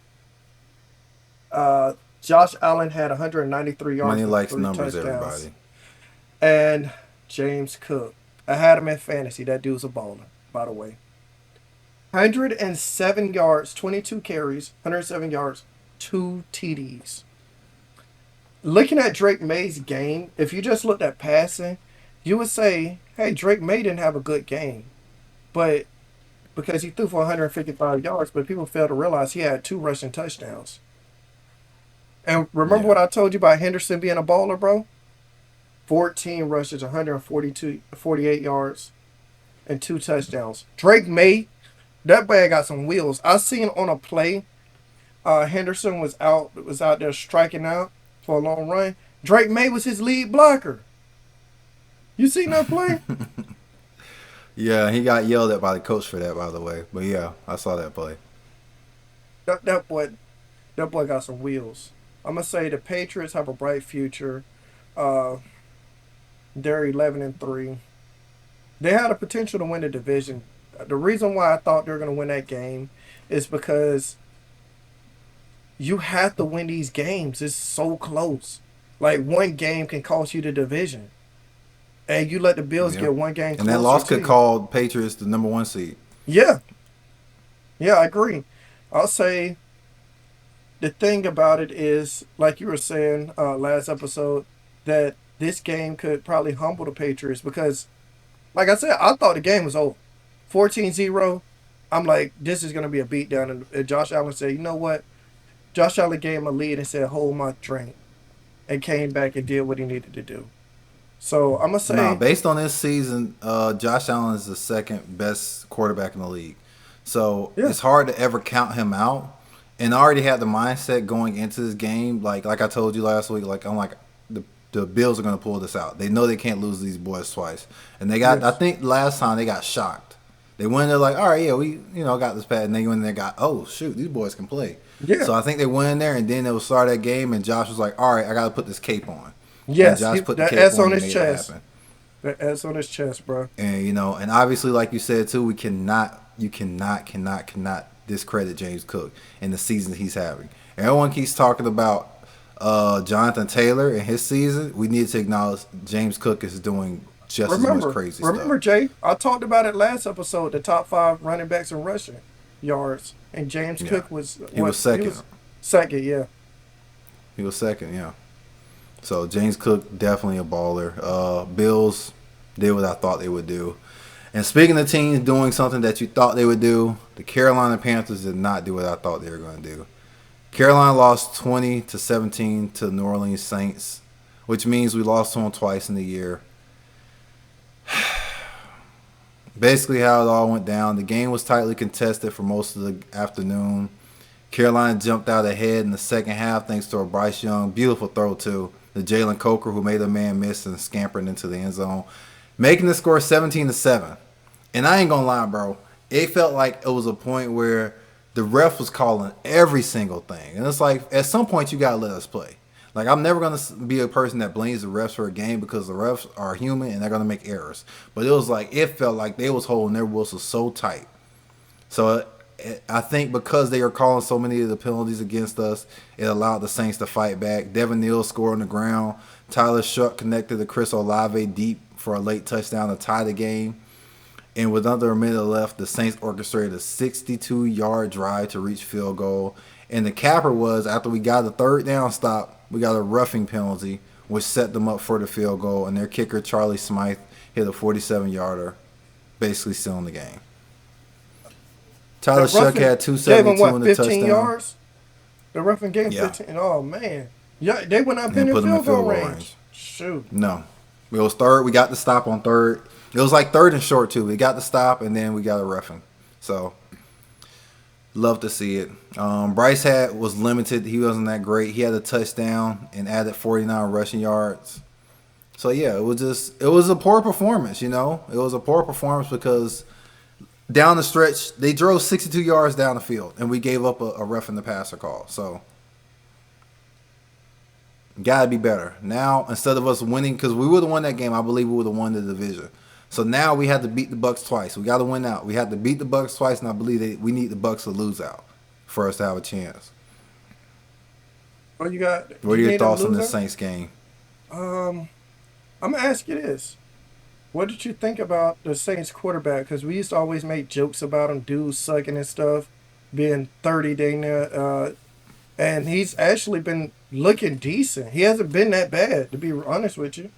Uh, Josh Allen had 193 yards Money with likes three numbers, touchdowns. everybody. And James Cook. I had him in fantasy. That dude's a baller, by the way. 107 yards, 22 carries, 107 yards, two TDs. Looking at Drake May's game, if you just looked at passing, you would say, hey, Drake May didn't have a good game. But because he threw for 155 yards, but people fail to realize he had two rushing touchdowns. And remember Yeah. what I told you about Henderson being a baller, bro? 14 rushes, 48 yards, and two touchdowns. Drake May, that man got some wheels. I seen on a play, Henderson was out there striking out for a long run. Drake May was his lead blocker. You seen that play? Yeah, he got yelled at by the coach for that, by the way. But yeah, I saw that play. That boy got some wheels. I'm gonna say the Patriots have a bright future. Uh, they're 11-3. They had a potential to win the division. The reason why I thought they were gonna win that game is because you have to win these games. It's so close. Like one game can cost you the division, and you let the Bills Yeah. get one game And that closer loss to could you. call Patriots the number one seed. Yeah, yeah, I agree. I'll say the thing about it is, like you were saying last episode, that this game could probably humble the Patriots because, like I said, I thought the game was over. 14-0. I'm like, this is going to be a beatdown. And Josh Allen said, you know what? Josh Allen gave him a lead and said, hold my drink. And came back and did what he needed to do. So I'm going to No, say, based on this season, Josh Allen is the second best quarterback in the league. So yeah, it's hard to ever count him out. And I already had the mindset going into this game, like I told you last week, like I'm like the Bills are gonna pull this out. They know they can't lose these boys twice. And they got I yes, think last time they got shocked. They went there like, all right, yeah, we got this pad, and they went in there got, oh shoot, these boys can play. yeah, So I think they went in there and then they will start that game and Josh was like, all right, I gotta put this cape on. And yes. Josh put the That cape S on on and his made it chest. happen. That S on his chest, bro. And and obviously, like you said too, you cannot discredit James Cook in the season he's having. Everyone keeps talking about Jonathan Taylor and his season. We need to acknowledge James Cook is doing just as much Remember, crazy stuff. remember, Jay, I talked about it last episode, the top five running backs in rushing yards. And James Yeah, Cook was he was second. He was second, yeah. He was second, yeah. So James Cook definitely a baller. Bills did what I thought they would do. And speaking of teams doing something that you thought they would do, the Carolina Panthers did not do what I thought they were going to do. Carolina lost 20-17 to the New Orleans Saints, which means we lost to them twice in the year. Basically how it all went down. The game was tightly contested for most of the afternoon. Carolina jumped out ahead in the second half thanks to a Bryce Young beautiful throw to the Jalen Coker who made a man miss and scampered into the end zone, making the score 17-7. And I ain't gonna lie, bro, it felt like it was a point where the ref was calling every single thing, and it's like at some point you gotta let us play. Like I'm never gonna be a person that blames the refs for a game because the refs are human and they're gonna make errors. But it was like it felt like they was holding their whistles so tight. So I think because they are calling so many of the penalties against us, it allowed the Saints to fight back. Devin Neal scored on the ground. Tyler Shuck connected to Chris Olave deep for a late touchdown to tie the game. And with under a minute left, the Saints orchestrated a 62-yard drive to reach field goal. And the capper was, after we got the third down stop, we got a roughing penalty, which set them up for the field goal. And their kicker, Charlie Smythe, hit a 47-yarder, basically sealing the game. Tyler Shuck had 272 in the 15 touchdown. yards? The roughing gave 15. Oh, man. Yeah, they went up in the field goal range. Shoot. No. It was third. We got the stop on third. It was like third and short, too. We got the stop, and then we got a roughing. So, love to see it. Bryce was limited. He wasn't that great. He had a touchdown and added 49 rushing yards. So, yeah, it was a poor performance, you know. It was a poor performance because down the stretch, they drove 62 yards down the field, and we gave up a roughing the passer call. So, got to be better. Now, instead of us winning, because we would have won that game, I believe we would have won the division. So now we have to beat the Bucs twice. We got to win out. We have to beat the Bucs twice, and I believe we need the Bucs to lose out for us to have a chance. What you got? What are your thoughts on this Saints game? I'm gonna ask you this: what did you think about the Saints quarterback? Because we used to always make jokes about him, dudes sucking and stuff, being 30 dang near, and he's actually been looking decent. He hasn't been that bad, to be honest with you.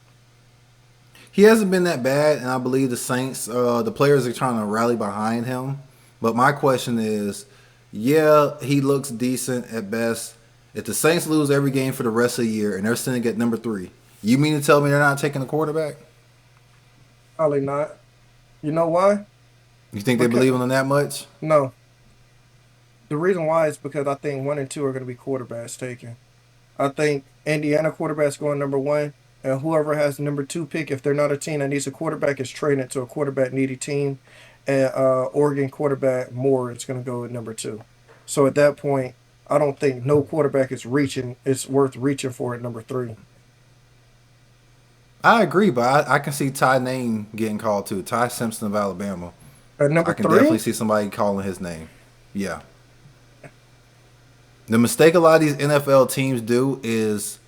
He hasn't been that bad, and I believe the Saints, the players are trying to rally behind him. But my question is, yeah, he looks decent at best. If the Saints lose every game for the rest of the year and they're sitting at number 3, you mean to tell me they're not taking a quarterback? Probably not. You know why? You think they believe in him that much? No. The reason why is because I think 1 and 2 are going to be quarterbacks taken. I think Indiana quarterback's going number 1. And whoever has the number 2 pick, if they're not a team that needs a quarterback, is trading it to a quarterback needy team. And Oregon quarterback Moore is going to go at number 2. So at that point, I don't think no quarterback is worth reaching for at number 3. I agree, but I can see Ty name getting called too. Ty Simpson of Alabama. At number 3? I can definitely see somebody calling his name. Yeah. The mistake a lot of these NFL teams do is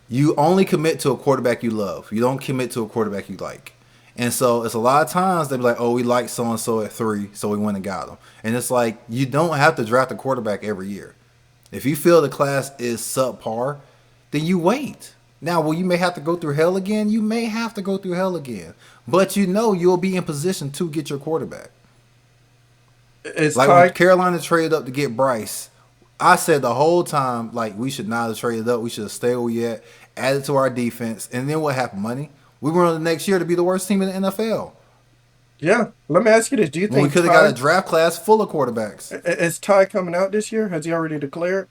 you only commit to a quarterback you love. You don't commit to a quarterback you like. And so it's a lot of times they be like, oh, we like so-and-so at 3, so we went and got them. And it's like you don't have to draft a quarterback every year. If you feel the class is subpar, then you wait. Now, well, you may have to go through hell again. You may have to go through hell again. But you know you'll be in position to get your quarterback. It's like when Carolina traded up to get Bryce, I said the whole time, like, we should not have traded up. We should have stayed where we at, added to our defense. And then what happened, money? We went on the next year to be the worst team in the NFL. Yeah. Let me ask you this. Do you think we could have got a draft class full of quarterbacks? Is Ty coming out this year? Has he already declared?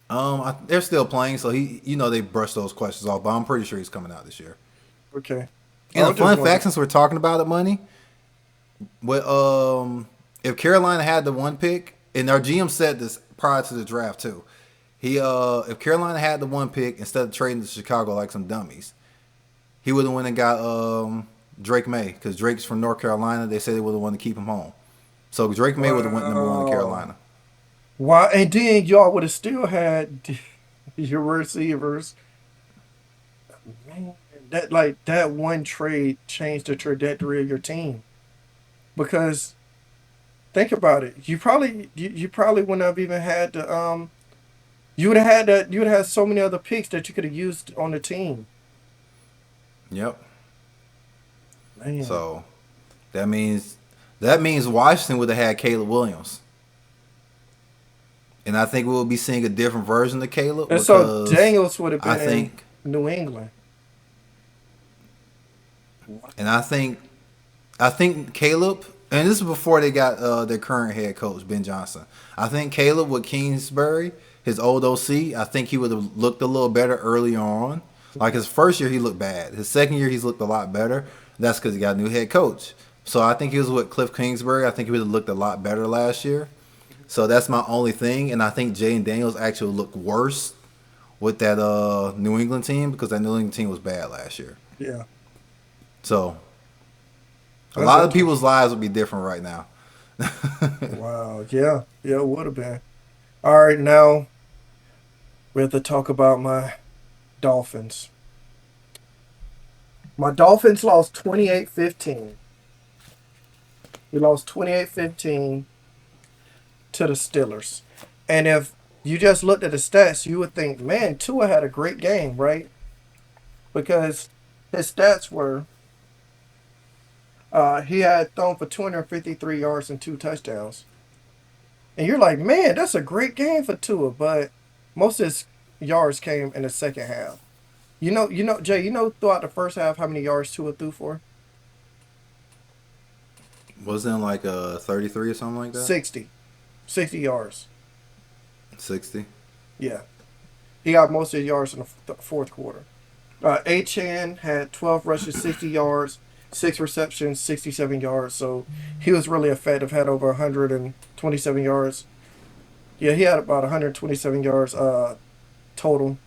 They're still playing, so they brushed those questions off, but I'm pretty sure he's coming out this year. Okay. And the fun fact, since we're talking about it, money, if Carolina had the 1 pick, and our GM said this prior to the draft too, if Carolina had the 1 pick instead of trading to Chicago like some dummies, he would have went and got Drake May, because Drake's from North Carolina. They said they would have wanted to keep him home, so Drake May would have went number 1 to Carolina. Why? And then y'all would have still had your receivers. Man, that one trade changed the trajectory of your team. Because think about it, you probably wouldn't have even had the you would have had so many other picks that you could have used on the team. Yep. Man. So that means Washington would have had Caleb Williams. And I think we will be seeing a different version of Caleb. And so Daniels would have been in New England. And I think Caleb And this is before they got their current head coach, Ben Johnson. I think Caleb with Kingsbury, his old OC, I think he would have looked a little better early on. Like his first year, he looked bad. His second year, he's looked a lot better. That's because he got a new head coach. So I think he was with Cliff Kingsbury. I think he would have looked a lot better last year. So that's my only thing. And I think Jaden Daniels actually looked worse with that New England team because that New England team was bad last year. Yeah. So a That's lot of interesting. people's lives would be different right now. Wow. Yeah. Yeah, it would have been. All right, now we have to talk about my Dolphins. My Dolphins lost 28-15. We lost 28-15 to the Steelers. And if you just looked at the stats, you would think, man, Tua had a great game, right? Because his stats were he had thrown for 253 yards and 2 touchdowns. And you're like, man, that's a great game for Tua. But most of his yards came in the second half. Jay, throughout the first half how many yards Tua threw for? Wasn't it like 33 or something like that? 60. 60 yards. 60. Yeah. He got most of his yards in the fourth quarter. Chan had 12 rushes, 60 yards, 6 receptions, 67 yards. So he was really effective, had over 127 yards. Yeah, he had about 127 yards total.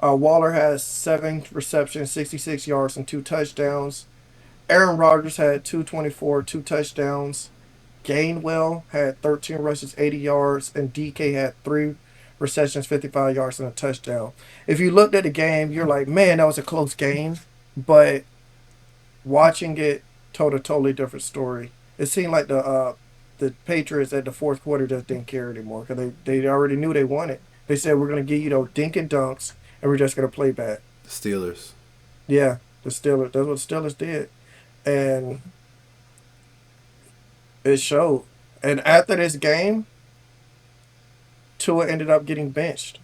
Waller has 7 receptions, 66 yards, and 2 touchdowns. Aaron Rodgers had 224, 2 touchdowns. Gainwell had 13 rushes, 80 yards, and DK had 3 receptions, 55 yards, and a touchdown. If you looked at the game, you're like, man, that was a close game. But watching it told a totally different story. It seemed like the Patriots at the fourth quarter just didn't care anymore because they already knew they won it. They said, we're going to give you those dink and dunks, and we're just going to play back. The Steelers. Yeah, the Steelers. That's what the Steelers did. And it showed. And after this game, Tua ended up getting benched.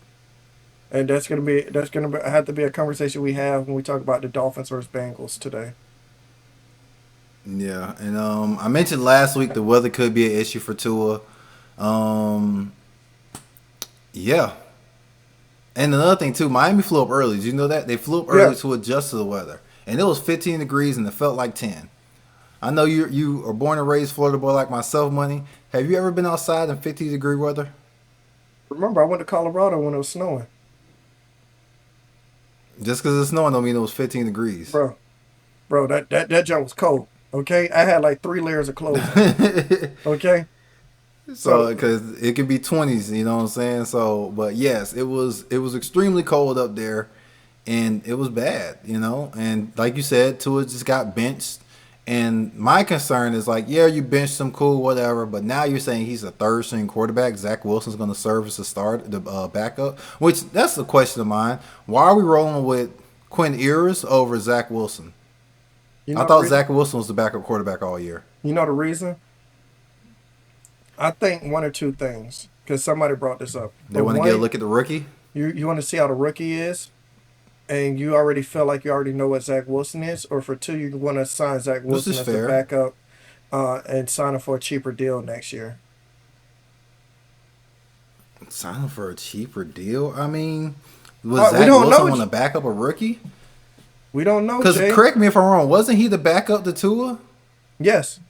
And that's gonna have to be a conversation we have when we talk about the Dolphins versus Bengals today. Yeah, and I mentioned last week the weather could be an issue for Tua. Um, yeah, and another thing too, Miami flew up early. Did you know that they flew up early Yeah. to adjust to the weather, and it was 15 degrees and it felt like 10. I know you are born and raised Florida boy like myself, money. Have you ever been outside in 50-degree weather? Remember, I went to Colorado when it was snowing, Just because it's snowing don't mean it was 15 degrees. bro. Bro, that jump was cold. Okay, I had like 3 layers of clothes on. Okay, So, so because it could be 20s, you know what I'm saying? So, but yes, it was extremely cold up there, and it was bad, you know. And like you said, Tua just got benched. And my concern is like, yeah, you benched him, cool, whatever. But now you're saying he's a third string quarterback. Zach Wilson's going to serve as the backup. Which that's the question of mine. Why are we rolling with Quinn Ewers over Zach Wilson? you I know the thought reason. Zach Wilson was the backup quarterback all year. You know the reason. I think one or two things because somebody brought this up. They For want to get a one, look at the rookie. you want to see how the rookie is, and you already feel like you already know what Zach Wilson is, or for two, you want to sign Zach This Wilson is as the fair. backup, and sign him for a cheaper deal next year. Sign him for a cheaper deal. I mean, was We Zach don't Wilson know. want to back up a rookie? We don't know, Because Jay. correct me if I'm wrong, wasn't he the backup to Tua? Yes,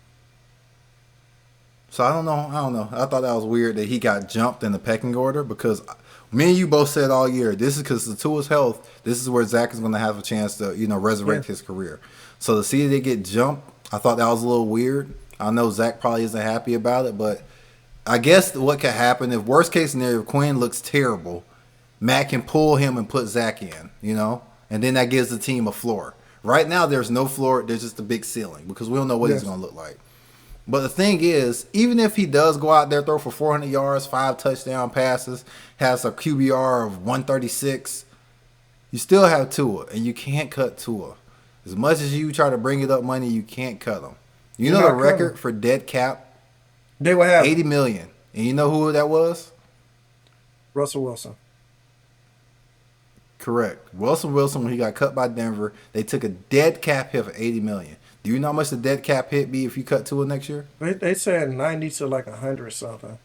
So I don't know. I thought that was weird that he got jumped in the pecking order because me and you both said all year this is because of Tua's health. This is where Zach is going to have a chance to resurrect yeah, his career. So to see they get jumped, I thought that was a little weird. I know Zach probably isn't happy about it, but I guess what could happen if worst case scenario if Quinn looks terrible, Matt can pull him and put Zach in, and then that gives the team a floor. Right now there's no floor. There's just a big ceiling because we don't know what he's yes, going to look like. But the thing is, even if he does go out there, throw for 400 yards, 5 touchdown passes, has a QBR of 136, you still have Tua, and you can't cut Tua. As much as you try to bring it up money, you can't cut him. You you're know the not cutting. record for dead cap? They will have 80 million. And you know who that was? Russell Wilson. Correct. Russell Wilson, when he got cut by Denver, they took a dead cap hit for 80 million. Do you know how much the dead cap hit be if you cut Tua next year? They said 90 to like 100 something.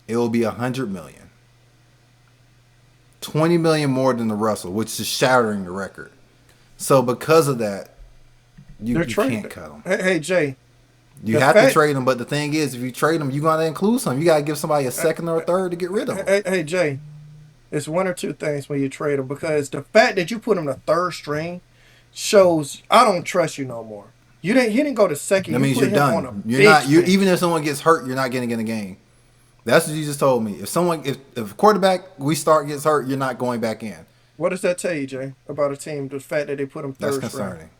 It will be 100 million, 20 million more than the Russell, which is shattering the record. So because of that, you can't cut him. Hey Jay, You have to trade him, but the thing is, if you trade him, you gotta include some. You gotta give somebody a second or a third to get rid of him. Hey Jay, it's one or two things when you trade him, because the fact that you put him the third string shows I don't trust you no more. He didn't go to second. That means you're done. You're not. You even if someone gets hurt, you're not getting in the game. That's what you just told me. If a quarterback we start gets hurt, you're not going back in. What does that tell you, Jay, about a team? The fact that they put him third string. That's concerning.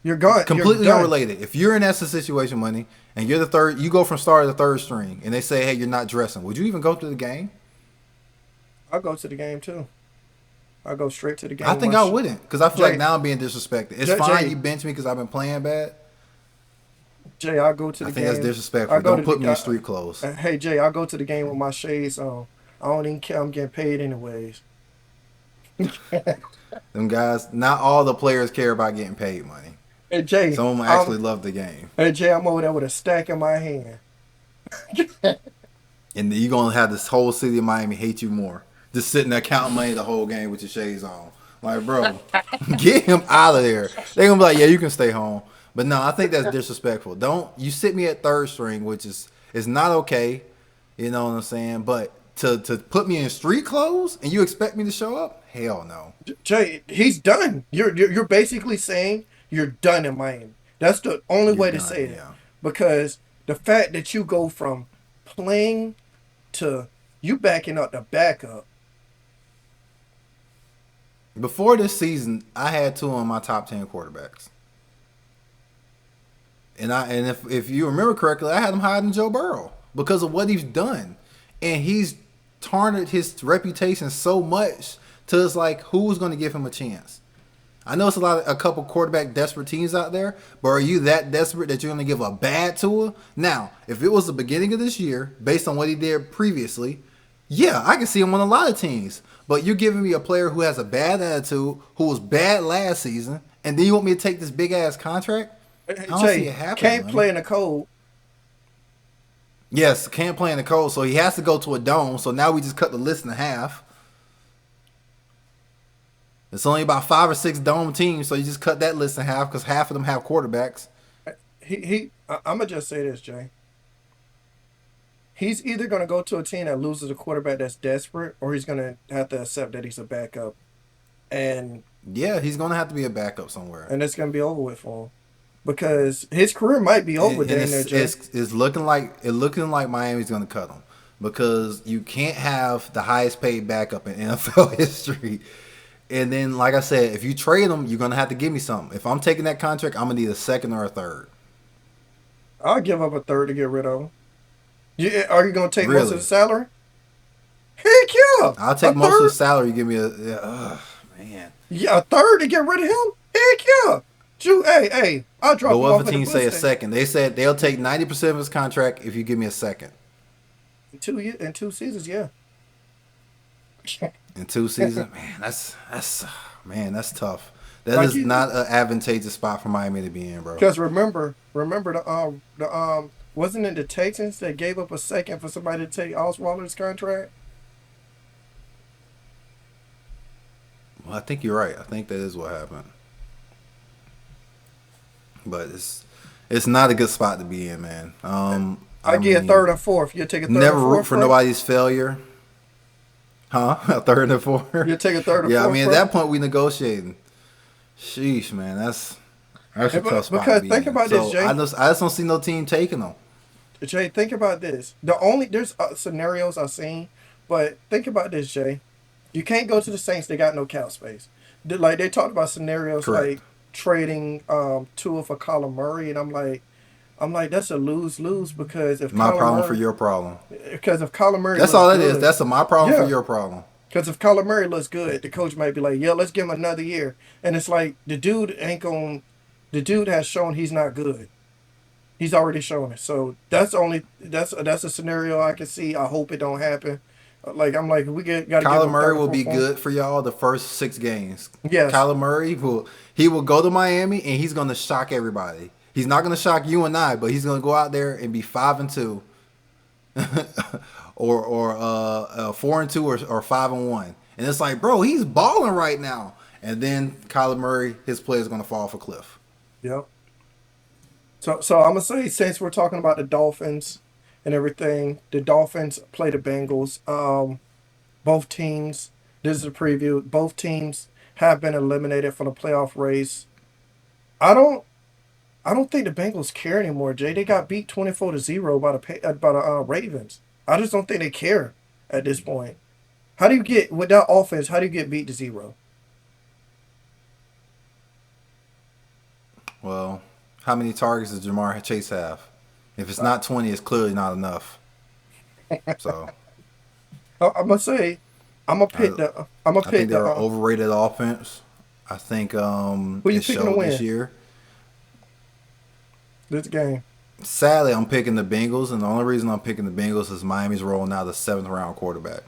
You're gone. Completely unrelated. If you're in that situation, money, and you're the third, you go from starter to third string, and they say, "Hey, you're not dressing." Would you even go to the game? I'll go to the game too. I'll go straight to the game. I think I wouldn't, because I feel like now I'm being disrespected. It's fine you bench me because I've been playing bad. Jay, I'll go to the game. I think that's disrespectful. Don't put me in street clothes. Hey, Jay, I'll go to the game with my shades on. I don't even care. I'm getting paid anyways. Them guys, not all the players care about getting paid money. Hey, Jay. Some of them actually love the game. Hey, Jay, I'm over there with a stack in my hand. And you're going to have this whole city of Miami hate you more. Just sitting there counting money the whole game with your shades on. Like, bro, get him out of there. They're going to be like, yeah, you can stay home. But no, I think that's disrespectful. Don't you sit me at third string, which is not okay. You know what I'm saying? But to put me in street clothes and you expect me to show up? Hell no. Jay, he's done. You're basically saying you're done in Miami. That's the only way to say it. Yeah. Because the fact that you go from playing to you backing up the backup. Before this season, I had two on my top 10 quarterbacks. And if you remember correctly, I had him higher than Joe Burrow because of what he's done. And he's tarnished his reputation so much to it's like, who's going to give him a chance? I know it's a couple quarterback desperate teams out there, but are you that desperate that you're going to give a bad Tua? Now, if it was the beginning of this year, based on what he did previously, yeah, I can see him on a lot of teams. But you're giving me a player who has a bad attitude, who was bad last season, and then you want me to take this big-ass contract? I don't see it happening. Can't play in the cold. Yes, can't play in the cold, so he has to go to a dome. So now we just cut the list in half. It's only about 5 or 6 dome teams, so you just cut that list in half because half of them have quarterbacks. I'm gonna just say this, Jay. He's either gonna go to a team that loses a quarterback that's desperate, or he's gonna have to accept that he's a backup. And yeah, he's gonna have to be a backup somewhere, and it's gonna be over with for him. Because his career might be over there. It's looking like Miami's going to cut him because you can't have the highest paid backup in NFL history. And then, like I said, if you trade him, you're going to have to give me something. If I'm taking that contract, I'm going to need a second or a third. I'll give up a third to get rid of him. Are you going to take most of the salary? Heck yeah! I'll take most of the salary. Give me man. Yeah, a third to get rid of him? Heck yeah! Hey, I'll drop him off. But what if a team say a second? They said they'll take 90% of his contract if you give me a second. In 2 seasons, yeah. In 2 seasons, man, that's tough. That is not an advantageous spot for Miami to be in, bro. Because remember the wasn't it the Texans that gave up a second for somebody to take Osweiler's contract? Well, I think you're right. I think that is what happened. But it's not a good spot to be in, man. I get a third or fourth. You take a third. Never root for nobody's failure. Huh? A third or fourth. You take a third or fourth. Yeah, I mean at that point we negotiating. Sheesh, man, that's a tough spot to be in. Think about this, Jay. I just don't see no team taking them. Jay, think about this. There's scenarios I've seen, but think about this, Jay. You can't go to the Saints. They got no cap space. Like they talked about scenarios. Correct. Like trading Tua for Kyler Murray, and I'm like that's a lose-lose because if my problem for your problem. Because if Kyler Murray, that's all it is. That's my problem for your problem. Because if Kyler Murray looks good, the coach might be like, yeah, let's give him another year, and it's like the dude has shown he's not good. He's already shown it. So that's a scenario I can see. I hope it don't happen. Like I'm like got to give Kyler him Murray will 34 be points. good for y'all the first 6 games. Yes. Kyler Murray will go to Miami and he's gonna shock everybody. He's not gonna shock you and I, but he's gonna go out there and be 5-2, or 4-2 or 5-1. And it's like, bro, he's balling right now. And then Kyler Murray, his play is gonna fall off a cliff. Yep. So I'm gonna say, since we're talking about the Dolphins and everything, the Dolphins play the Bengals. Both teams. This is a preview. Both teams have been eliminated from the playoff race. I don't. I don't think the Bengals care anymore, Jay. They got beat 24-0 by the Ravens. I just don't think they care at this point. How do you get with that offense? How do you get beat to 0? Well, how many targets does Jamar Chase have? If it's not 20, it's clearly not enough. So I'm gonna say, I think they're an overrated offense. I think who you it picking to showed win this year. this game? Sadly, I'm picking the Bengals, and the only reason I'm picking the Bengals is Miami's rolling out a 7th-round quarterback.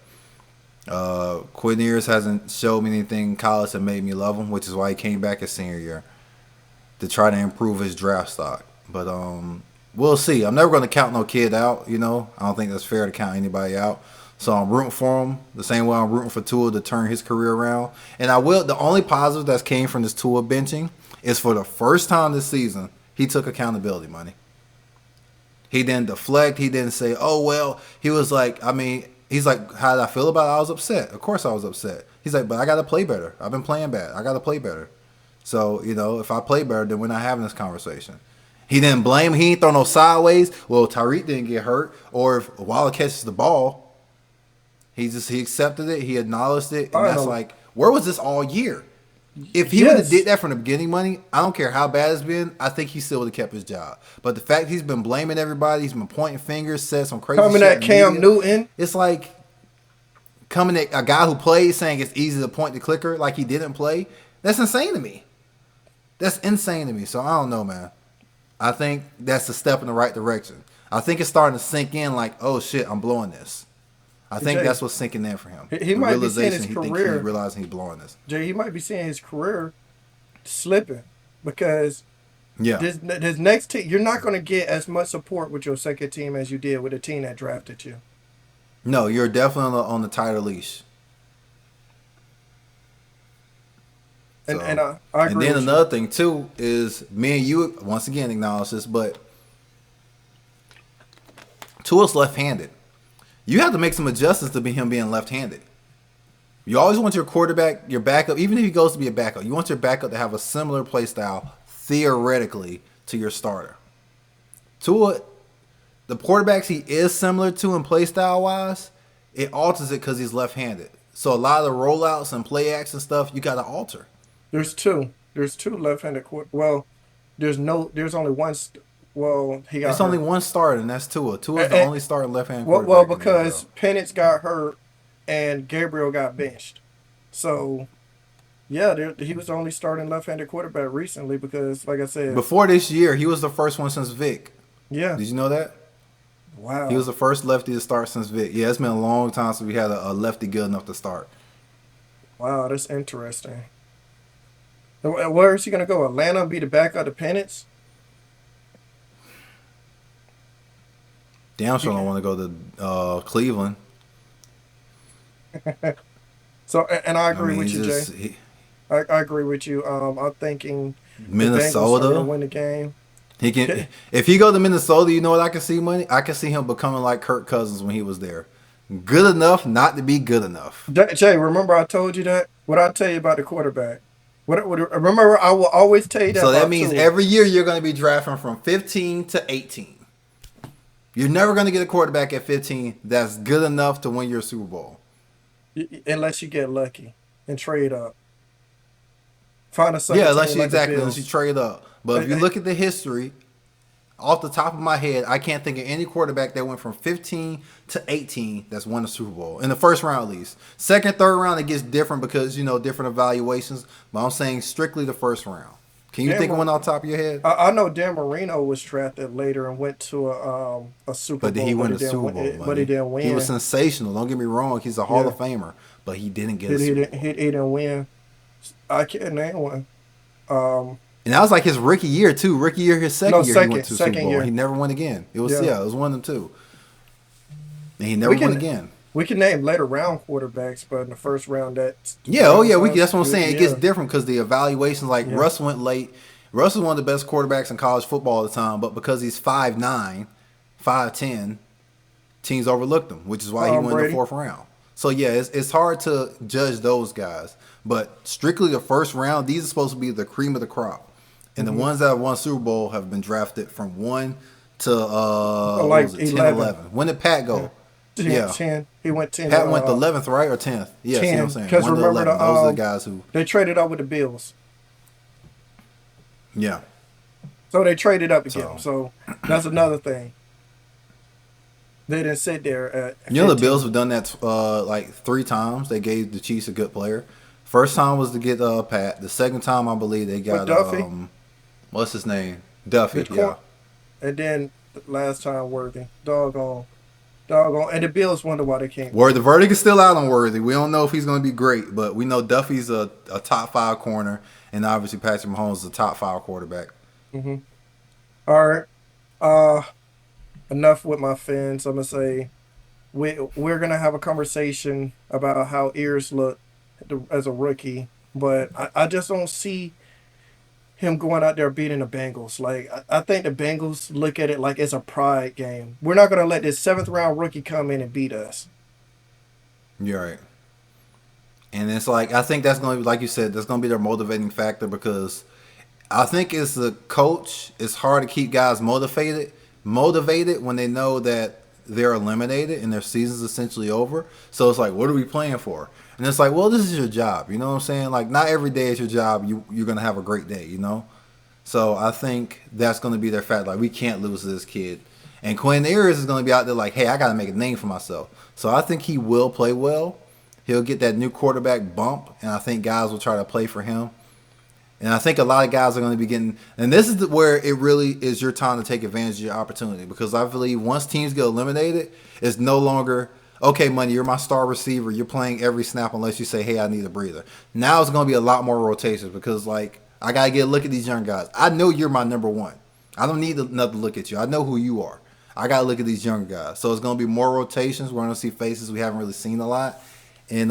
Quinn Ewers hasn't showed me anything in college that made me love him, which is why he came back his senior year to try to improve his draft stock. But we'll see. I'm never going to count no kid out. I don't think that's fair to count anybody out. So I'm rooting for him the same way I'm rooting for Tua to turn his career around. And I will. The only positive that's came from this Tua benching is for the first time this season, he took accountability money. He didn't deflect. He didn't say, oh, well, he was like, he's like, how did I feel about it? I was upset. Of course I was upset. He's like, but I got to play better. I've been playing bad. I got to play better. So, if I play better, then we're not having this conversation. He didn't blame. He didn't throw no sideways. Well, Tyreek didn't get hurt. Or if Waller catches the ball, he accepted it. He acknowledged it. And that's like, where was this all year? If he would have did that from the beginning, money, I don't care how bad it's been. I think he still would have kept his job. But the fact he's been blaming everybody, he's been pointing fingers, said some crazy Coming shit. at Cam media, Newton. It's like coming at a guy who played saying it's easy to point the clicker like he didn't play. That's insane to me. That's insane to me. So I don't know, man. I think that's a step in the right direction. I think it's starting to sink in like, oh shit, I'm blowing this. I think that's what's sinking in for him. He might be seeing his career. He's realizing he's blowing this. Jay, he might be seeing his career slipping because this next team, you're not going to get as much support with your second team as you did with a team that drafted you. No, you're definitely on the tighter leash. And I agree. And then another thing too is me and you once again acknowledge this, but Tua's left-handed. You have to make some adjustments to him being left-handed. You always want your quarterback, your backup, even if he goes to be a backup, you want your backup to have a similar play style theoretically to your starter. Tua, the quarterbacks he is similar to in play style wise, it alters it because he's left-handed. So a lot of the rollouts and play acts and stuff you got to alter. There's two left-handed quarterbacks. Well, there's only one. He got. It's only one starter, and that's Tua. Tua's the only starting left-handed quarterback. Well, because Penix got hurt and Gabriel got benched, so yeah, he was the only starting left-handed quarterback recently. Because, like I said, before this year, he was the first one since Vic. Yeah. Did you know that? Wow. He was the first lefty to start since Vic. Yeah, it's been a long time since we had a lefty good enough to start. Wow, that's interesting. Where is he going to go? Atlanta be the backup to Penix? Damn sure don't want to go to Cleveland. So, and I agree with you, Jay. I agree with you. I'm thinking Minnesota the Bengals are gonna win the game. He can. If he go to Minnesota, you know what I can see, money. I can see him becoming like Kirk Cousins when he was there. Good enough not to be good enough. Jay, remember I told you that? What I tell you about the quarterback? Remember I will always tell you that. So that means every year you're going to be drafting from 15 to 18. You're never going to get a quarterback at 15 that's good enough to win your Super Bowl. Unless you get lucky and trade up. Find a second unless team unless you trade up. But if you look at the history, off the top of my head, I can't think of any quarterback that went from 15 to 18 that's won the Super Bowl. In the first round, at least. Second, third round, it gets different because, different evaluations. But I'm saying strictly the first round. Can you Dan think of Mar- one off the top of your head? I know Dan Marino was drafted later and went to a Super But did Bowl, he but win he the didn't Super Bowl win. But he money? didn't He was win. sensational. Don't get me wrong. He's a Hall Yeah, of Famer, but he didn't get he, a he Super didn't. Bowl. He didn't win. I can't name one. Um, And that was like his rookie year too. Rookie year, his no, second year, he went to the Super second Bowl. He year. never won again. It was Yeah, yeah, it was one of them too. And he never we won can again. we can name later round quarterbacks, but in the first round, that Yeah, oh Brown yeah, times, that's what I'm saying. It gets yeah, different because the evaluations, like yeah. Russ went late. Russ is one of the best quarterbacks in college football at the time, but because he's 5'9", 5'10", teams overlooked him, which is why he went in the Brady. fourth round. So yeah, it's hard to judge those guys. But strictly the first round, these are supposed to be the cream of the crop. And the Hmm. ones that have won Super Bowl have been drafted from 1 to what was Like it, 10, 11. 11. When did Pat Yeah. go? 10, Yeah. 10. He went 10 Pat went the 11th, right? Or 10th? Yeah, see what I'm 10. saying? Because 1 to remember 11. Those are the guys who they traded up with the Bills. yeah. So they traded up again. So So that's another thing. They didn't sit there at you know the Bills 15 have done that like 3 times. They gave the Chiefs a good player. First time was to get Pat. The second time I believe they with got Duffy, what's his name? Duffy, his yeah. corn, and then last time Worthy. Doggone. Doggone. And the Bills wonder why they can't Where win. the verdict is still out on Worthy. We don't know if he's going to be great, but we know Duffy's a top 5 corner, and obviously Patrick Mahomes is a top 5 quarterback. Hmm. All right. Uh, enough with my fans. I'm gonna say we're gonna have a conversation about how Ears look as a rookie, but I just don't see him going out there beating the Bengals. Like I think the Bengals look at it like it's a pride game. We're not gonna let this seventh round rookie come in and beat us. You're right. And it's like, I think that's going to be, like you said, that's going to be their motivating factor because I think as a coach, it's hard to keep guys motivated when they know that they're eliminated and their season's essentially over. So it's like, what are we playing for? And it's like, well, this is your job. You know what I'm saying? Like, not every day is your job. You're going to have a great day, you know? So I think that's going to be their fact. Like, we can't lose to this kid. And Quinn Ayers is going to be out there like, hey, I got to make a name for myself. So I think he will play well. He'll get that new quarterback bump, and I think guys will try to play for him. And I think a lot of guys are going to be getting – and this is where it really is your time to take advantage of your opportunity because I believe once teams get eliminated, it's no longer, okay, Money, you're my star receiver. You're playing every snap unless you say, hey, I need a breather. Now it's going to be a lot more rotations because, like, I got to get a look at these young guys. I know you're my number one. I don't need another look at you. I know who you are. I got to look at these younger guys. So it's going to be more rotations. We're going to see faces we haven't really seen a lot. And,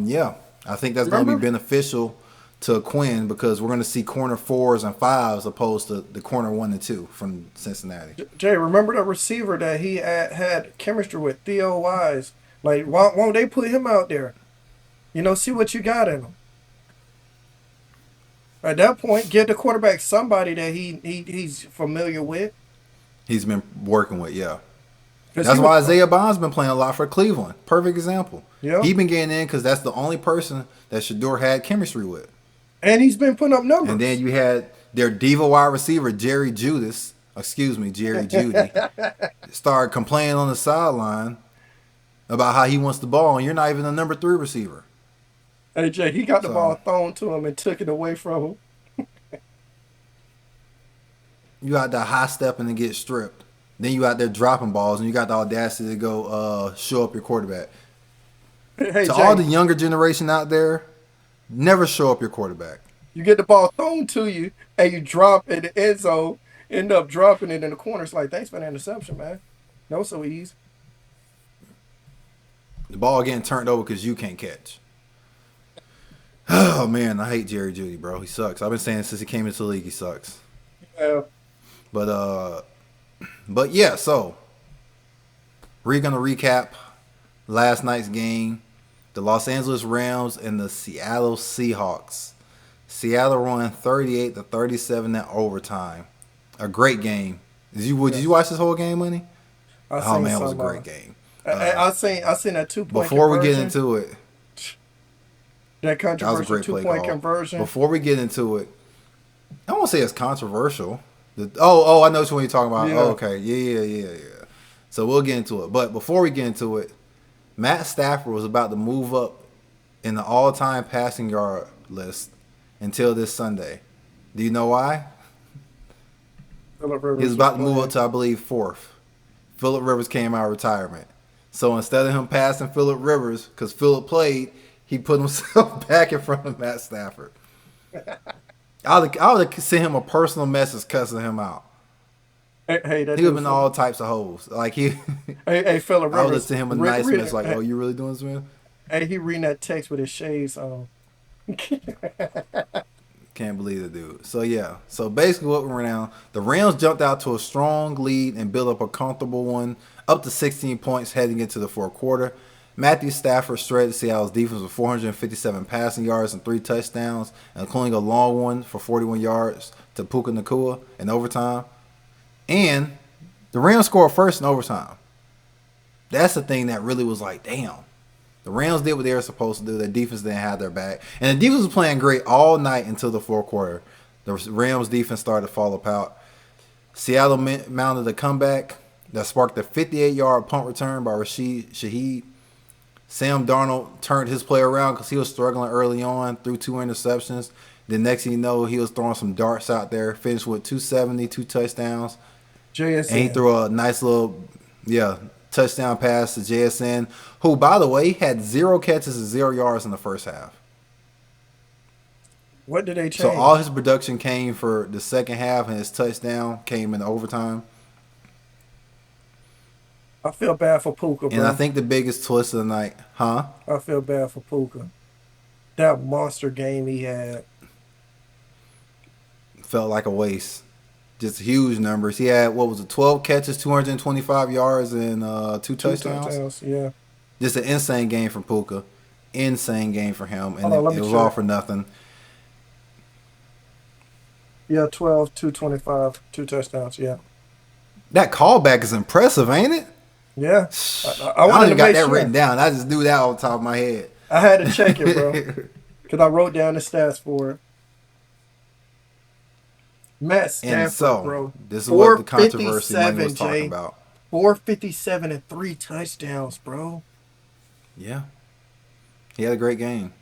yeah, I think that's going to be Remember, beneficial to Quinn because we're going to see corner 4s and 5s opposed to the corner 1 and 2 from Cincinnati. Jay, remember the receiver that he had chemistry with, Theo Wise? Like, why won't they put him out there? You know, see what you got in him. At that point, get the quarterback somebody that he's familiar with. He's been working with, yeah. 'Cause That's he why was, Isaiah Bond's been playing a lot for Cleveland. Perfect example. yeah, He been getting in because that's the only person that Shador had chemistry with. and he's been putting up And then numbers. you had their diva wide receiver, Jerry Judy, started complaining on the sideline about how he wants the ball, and you're not even a number 3 receiver. Hey Jay, he got the ball So thrown to him and took it away from him. you out there high stepping and get stripped. Then you out there dropping balls, and you got the audacity to go show up your quarterback. Hey To all Jay, the younger generation out there, never show up your quarterback. you get the ball thrown to you and you drop in the end zone, end up dropping it in the corner. It's like, thanks for the interception, man. No, so easy. The ball getting turned over because you can't catch. Oh, man, I hate Jerry Judy, bro. He sucks. I've been saying since he came into the league, he sucks. Yeah. But yeah, so we're going to recap last night's game. The Los Angeles Rams and the Seattle Seahawks. Seattle won 38-37 in overtime. A great game. Did you Yes. watch this whole game, Money? I Oh, seen man, it was a some. great game. I seen that 2 point Before we get conversion. into it, That that was a controversial great play 2 point call. conversion. Before we get into it, I won't say it's controversial. I know what you're talking about. Yeah. Oh, okay. Yeah. So we'll get into it. But before we get into it, Matt Stafford was about to move up in the all-time passing yard list until this Sunday. Do you know why? Philip He was Rivers was about to move playing. up to, I believe, fourth. Phillip Rivers came out of retirement. So instead of him passing Phillip Rivers, because Phillip played, he put himself back in front of Matt Stafford. I would have sent him a personal message cussing him out. Hey, that He would have dude been Philip. all types of hoes. Like he, Hey, Philip I would have Rivers. sent him a nice message like, "Oh, you really doing this, man?" Hey, he reading that text with his shades on. Can't believe it, dude. So yeah. So basically, what we're now, the Rams jumped out to a strong lead and built up a comfortable one, up to 16 points heading into the fourth quarter. Matthew Stafford shredded Seattle's defense with 457 passing yards and 3 touchdowns, including a long one for 41 yards to Puka Nacua in overtime. And the Rams scored first in overtime. That's the thing that really was like, damn. The Rams did what they were supposed to do. Their defense didn't have their back. And the defense was playing great all night until the fourth quarter. The Rams defense started to fall apart. Seattle mounted a comeback that sparked a 58-yard punt return by Rashid Shaheed. Sam Darnold turned his play around because he was struggling early on, threw 2 interceptions. The next thing you know, he was throwing some darts out there, finished with 270, 2 touchdowns. JSN. And he threw a nice little, touchdown pass to JSN, who, by the way, had 0 catches and 0 yards in the first half. What did they change? So all his production came for the second half, and his touchdown came in overtime. I feel bad for Puka, bro. And I think the biggest twist of the night, I feel bad for Puka. That monster game he had. Felt like a waste. Just huge numbers. He had, 12 catches, 225 yards, and 2 touchdowns? Yeah. Just an insane game for Puka. Insane game for him. And Hold on, it was all for nothing. Yeah, 12, 225, 2 touchdowns, yeah. That callback is impressive, ain't it? Yeah. I I wanted to got make that sure. written down. I just knew that off the top of my head. I had to check it, bro. Because I wrote down the stats for it. Matt Stafford, And so, bro. this is what the controversy Money was 457, talking Jay. about. 457 and 3 touchdowns, bro. Yeah. He had a great game.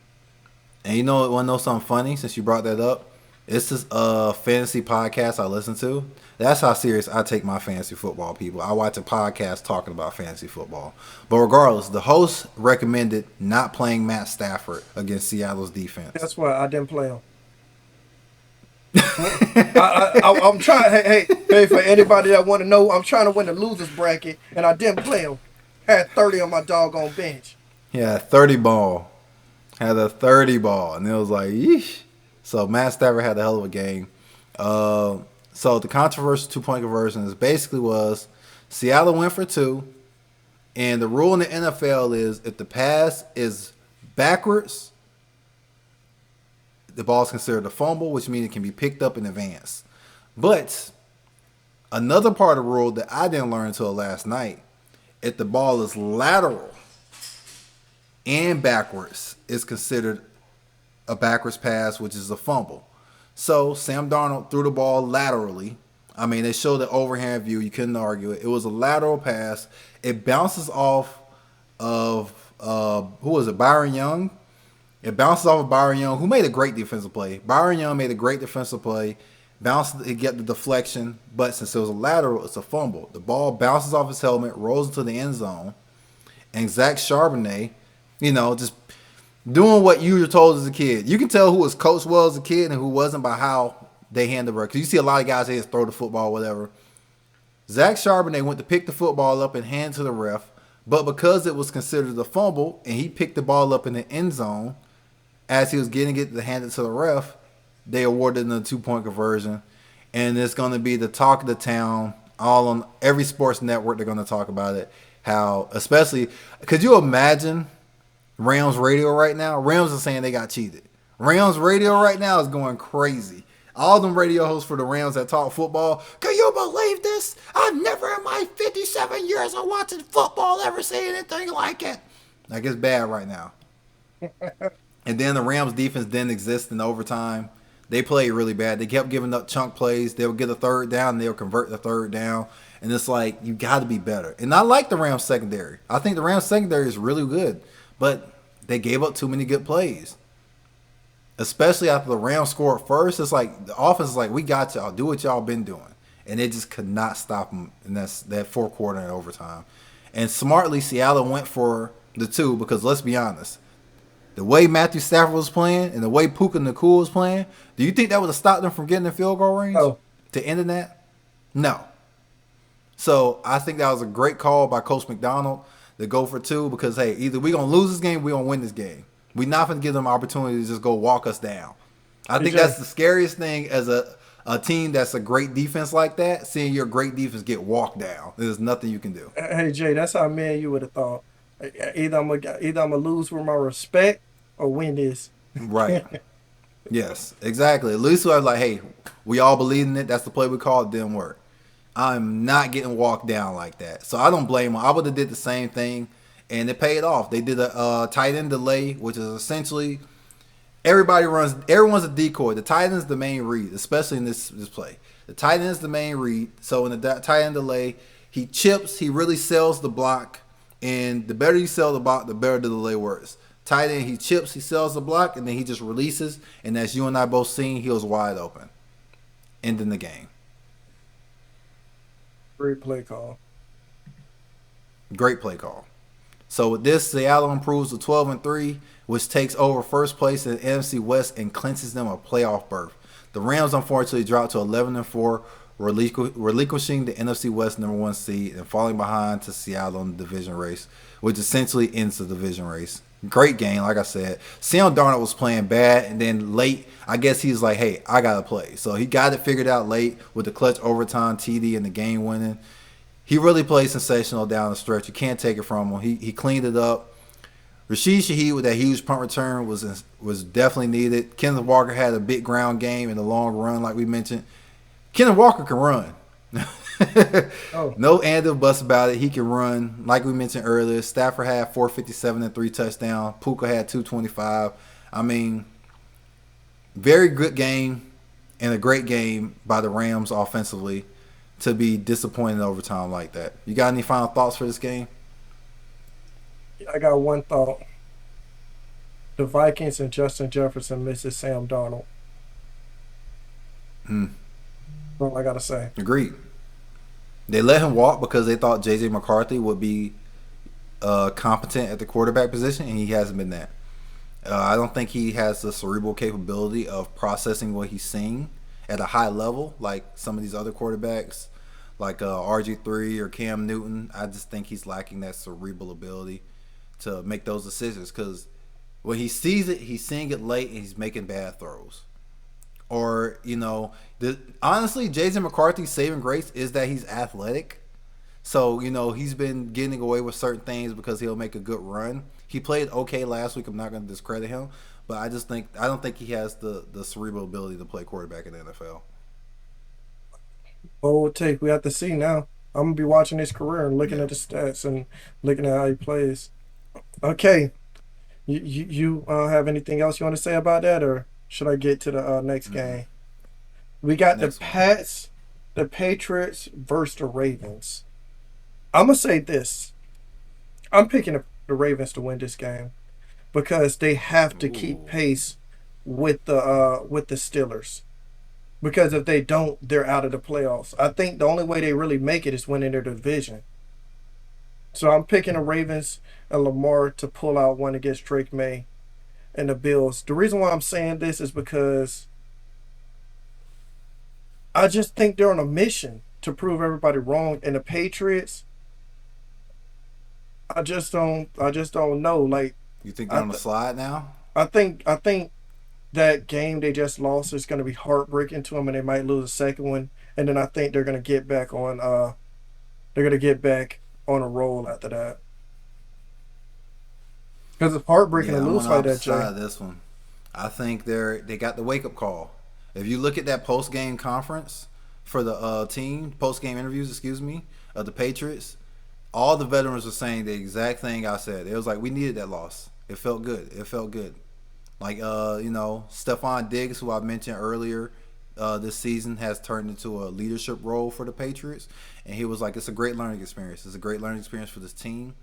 And you know, want to know something funny since you brought that up? It's this fantasy podcast I listen to. That's how serious I take my fantasy football, people. I watch a podcast talking about fantasy football. But regardless, the host recommended not playing Matt Stafford against Seattle's defense. That's why I didn't play him. I'm trying. Hey, for anybody that want to know, I'm trying to win the losers bracket, and I didn't play him. Had 30 on my doggone bench. Yeah, 30 ball. Had a 30 ball. And it was like, yeesh. So Matt Stafford had a hell of a game. So the controversial 2-point conversion is basically was Seattle went for 2. And the rule in the NFL is if the pass is backwards, the ball is considered a fumble, which means it can be picked up in advance. But another part of the rule that I didn't learn until last night, if the ball is lateral and backwards, it's considered a backwards pass, which is a fumble. So Sam Darnold threw the ball laterally. I mean, they showed the overhand view. You couldn't argue it. It was a lateral pass. It bounces off of, who was it, Byron Young? It bounces off of Byron Young, who made a great defensive play. Byron Young made a great defensive play. Bounced, it get the deflection, but since it was a lateral, it's a fumble. The ball bounces off his helmet, rolls into the end zone, and Zach Charbonnet, just doing what you were told as a kid. You can tell who his coach was as a kid and who wasn't by how they handle it. Because you see a lot of guys, they just throw the football, whatever. Zach Charbonnet went to pick the football up and hand it to the ref, but because it was considered a fumble and he picked the ball up in the end zone as he was getting it to hand it to the ref, they awarded him a 2-point conversion. And it's going to be the talk of the town. All on every sports network, they're going to talk about it. How, especially, could you imagine Rams radio right now? Rams are saying they got cheated. Rams radio right now is going crazy. All them radio hosts for the Rams that talk football, can you believe this? I've never in my 57 years of watching football ever seen anything like it. Like, it's bad right now. And then the Rams defense didn't exist in overtime. They played really bad. They kept giving up chunk plays. They would get a third down, and they would convert the third down. And it's like, you got to be better. And I like the Rams secondary. I think the Rams secondary is really good. But they gave up too many good plays. especially after the Rams scored first. It's like the offense is like, we got y'all. Do what y'all been doing, and they just could not stop them. And that's that fourth quarter and overtime. And smartly, Seattle went for the two because let's be honest, the way Matthew Stafford was playing and the way Puka Nacua was playing, do you think that would have stopped them from getting the field goal range Oh, to end in that? No. So I think that was a great call by Coach McDonald to go for two because, hey, either we're going to lose this game or we're going to win this game. We're not going to give them an opportunity to just go walk us down. I think that's the scariest thing as a team that's a great defense like that, seeing your great defense get walked down. There's nothing you can do. hey Jay, that's how me and you would have thought. Either I'm gonna lose with my respect or win this. Right. Yes, exactly. At least I was like, hey, we all believe in it. That's the play we called. It didn't work. I'm not getting walked down like that. So I don't blame them. I would have did the same thing, and it paid off. They did a tight end delay, which is essentially everyone's a decoy. The tight end's the main read, especially in this play. The tight end's the main read. So in the tight end delay, he chips, he really sells the block, and the better you sell the block, the better the delay works. Tight end, he chips, he sells the block, and then he just releases, and as you and I both seen, he was wide open, ending the game. Great play call. Great play call. So with this, Seattle improves to 12-3, which takes over first place in the NFC West and clinches them a playoff berth. The Rams unfortunately dropped to 11-4, relinquishing the NFC West number one seed and falling behind to Seattle in the division race, which essentially ends the division race. Great game, like I said. Sam Darnold was playing bad, and then late, I guess he's like, hey, I got to play. So he got it figured out late with the clutch overtime TD and the game winning. He really played sensational down the stretch. You can't take it from him. He cleaned it up. Rashid Shaheed with that huge punt return was definitely needed. Kenneth Walker had a big ground game in the long run, like we mentioned. Kenneth Walker can run. Oh, No and or bust about it. He can run. Like we mentioned earlier, Stafford had 457 and 3 touchdowns. Puka had 225. I mean, very good game and a great game by the Rams offensively to be disappointed in overtime like that. You got any final thoughts for this game? I got one thought. The Vikings and Justin Jefferson misses Sam Darnold. That's all I gotta say. Agreed. They let him walk because they thought J.J. McCarthy would be competent at the quarterback position, and he hasn't been that. I don't think he has the cerebral capability of processing what he's seeing at a high level like some of these other quarterbacks, like RG3 or Cam Newton. I just think he's lacking that cerebral ability to make those decisions because when he sees it, he's seeing it late and he's making bad throws. Or, honestly, J.J. McCarthy's saving grace is that he's athletic. So, he's been getting away with certain things because he'll make a good run. He played okay last week. I'm not going to discredit him. But I don't think he has the cerebral ability to play quarterback in the NFL. Bold take. We have to see now. I'm gonna be watching his career and looking at the stats and looking at how he plays. Okay. You have anything else you want to say about that, or should I get to the next game? We got Next the one. the Patriots versus the Ravens. I'm gonna say this. I'm picking the Ravens to win this game because they have to keep Ooh. pace with the Steelers. Because if they don't, they're out of the playoffs. I think the only way they really make it is winning their division. So I'm picking the Ravens and Lamar to pull out one against Drake May and the Bills. The reason why I'm saying this is because I just think they're on a mission to prove everybody wrong. And the Patriots, I just don't know. Like You think they're I on the th- slide now? I think that game they just lost is going to be heartbreaking to them, and they might lose a second one. And then I think they're going to get back on. They're going to get back on a roll after that. Because it's heartbreaking to Yeah, I'm on lose the like that, opposite side Jay. of this one. I think they got the wake up call. If you look at that post game conference for the team, post game interviews, excuse me, of the Patriots, all the veterans were saying the exact thing I said. It was like we needed that loss. It felt good. It felt good. Like Stephon Diggs, who I mentioned earlier, this season has turned into a leadership role for the Patriots, and he was like, "It's a great learning experience. It's a great learning experience for this team,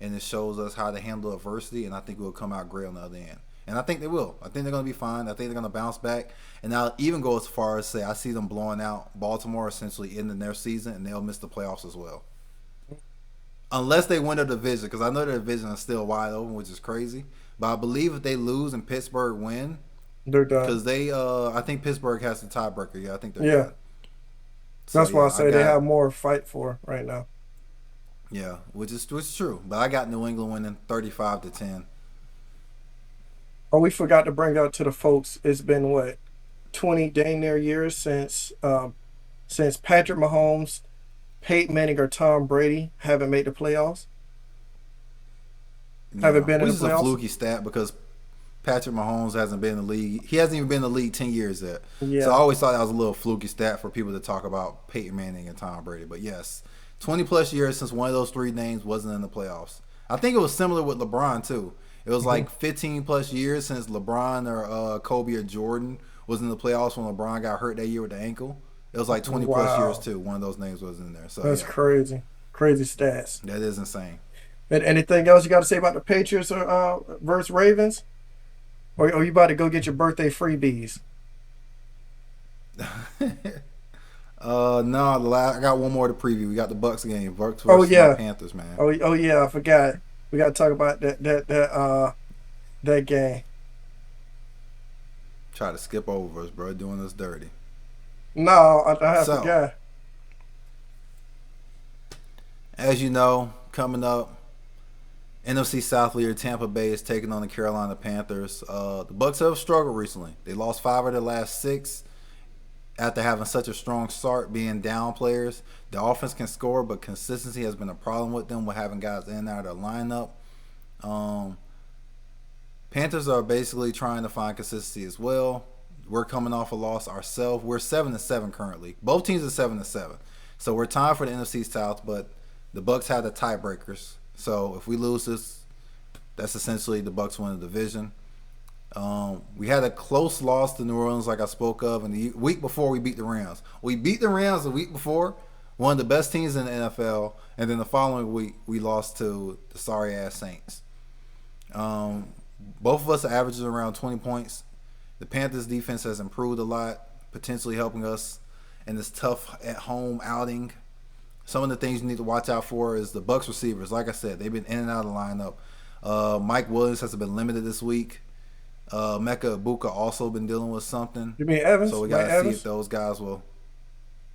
and it shows us how to handle adversity. And I think we'll come out great on the other end." And I think they will. I think they're going to be fine. I think they're going to bounce back. And I'll even go as far as say I see them blowing out Baltimore, essentially ending their season, and they'll miss the playoffs as well. Unless they win the division, because I know the division is still wide open, which is crazy. But I believe if they lose and Pittsburgh win, They're done. because I think Pittsburgh has the tiebreaker. Yeah, I think they're Yeah. done. So That's why yeah, I say they have more to fight for right now. yeah, which is true. But I got New England winning 35-10. Oh, we forgot to bring out to the folks. It's been what 20 dang near years since Patrick Mahomes, Peyton Manning, or Tom Brady haven't made the playoffs. Haven't Yeah, been in which the is a playoffs. fluky stat because Patrick Mahomes hasn't been in the league. He hasn't even been in the league 10 years yet. So I Yeah. always thought that was a little fluky stat for people to talk about Peyton Manning and Tom Brady. But yes, 20 plus years since one of those three names wasn't in the playoffs. I think it was similar with LeBron too. It was Hmm. like 15 plus years since LeBron or Kobe or Jordan was in the playoffs when LeBron got hurt that year with the ankle. It was like 20 plus years Wow, too. One of those names was in there. So that's yeah, crazy. Crazy stats. that is insane. And anything else you got to say about the Patriots or versus Ravens? Or you about to go get your birthday freebies? No, I got one more to preview. We got the Bucks game, Bucks Oh versus my yeah. Panthers, man. Oh yeah. I forgot. We got to talk about that game. Try to skip over us, bro, doing us dirty. No, I So, forgot. as you know, coming up, NFC South leader Tampa Bay is taking on the Carolina Panthers. The Bucks have struggled recently. They lost 5 of their last 6 after having such a strong start, being down players. The offense can score, but consistency has been a problem with them with having guys in and out of their lineup. Um, Panthers are basically trying to find consistency as well. We're coming off a loss ourselves. We're 7-7 currently. Both teams are 7-7, so we're tied for the NFC South. But the Bucks have the tiebreakers. So if we lose this, that's essentially the Bucks win the division. We had a close loss to New Orleans, like I spoke of, and the week before we beat the Rams. We beat the Rams the week before, one of the best teams in the NFL, and then the following week we lost to the sorry ass Saints. Um, Both of us are averaging around 20 points. The Panthers' defense has improved a lot, potentially helping us in this tough at home outing. Some of the things you need to watch out for is the Bucks receivers. Like I said, they've been in and out of the lineup. Mike Williams has been limited this week. Mecca Ibuka also been dealing with something. You mean So Evans? we Mike got to see if Evans? those guys will.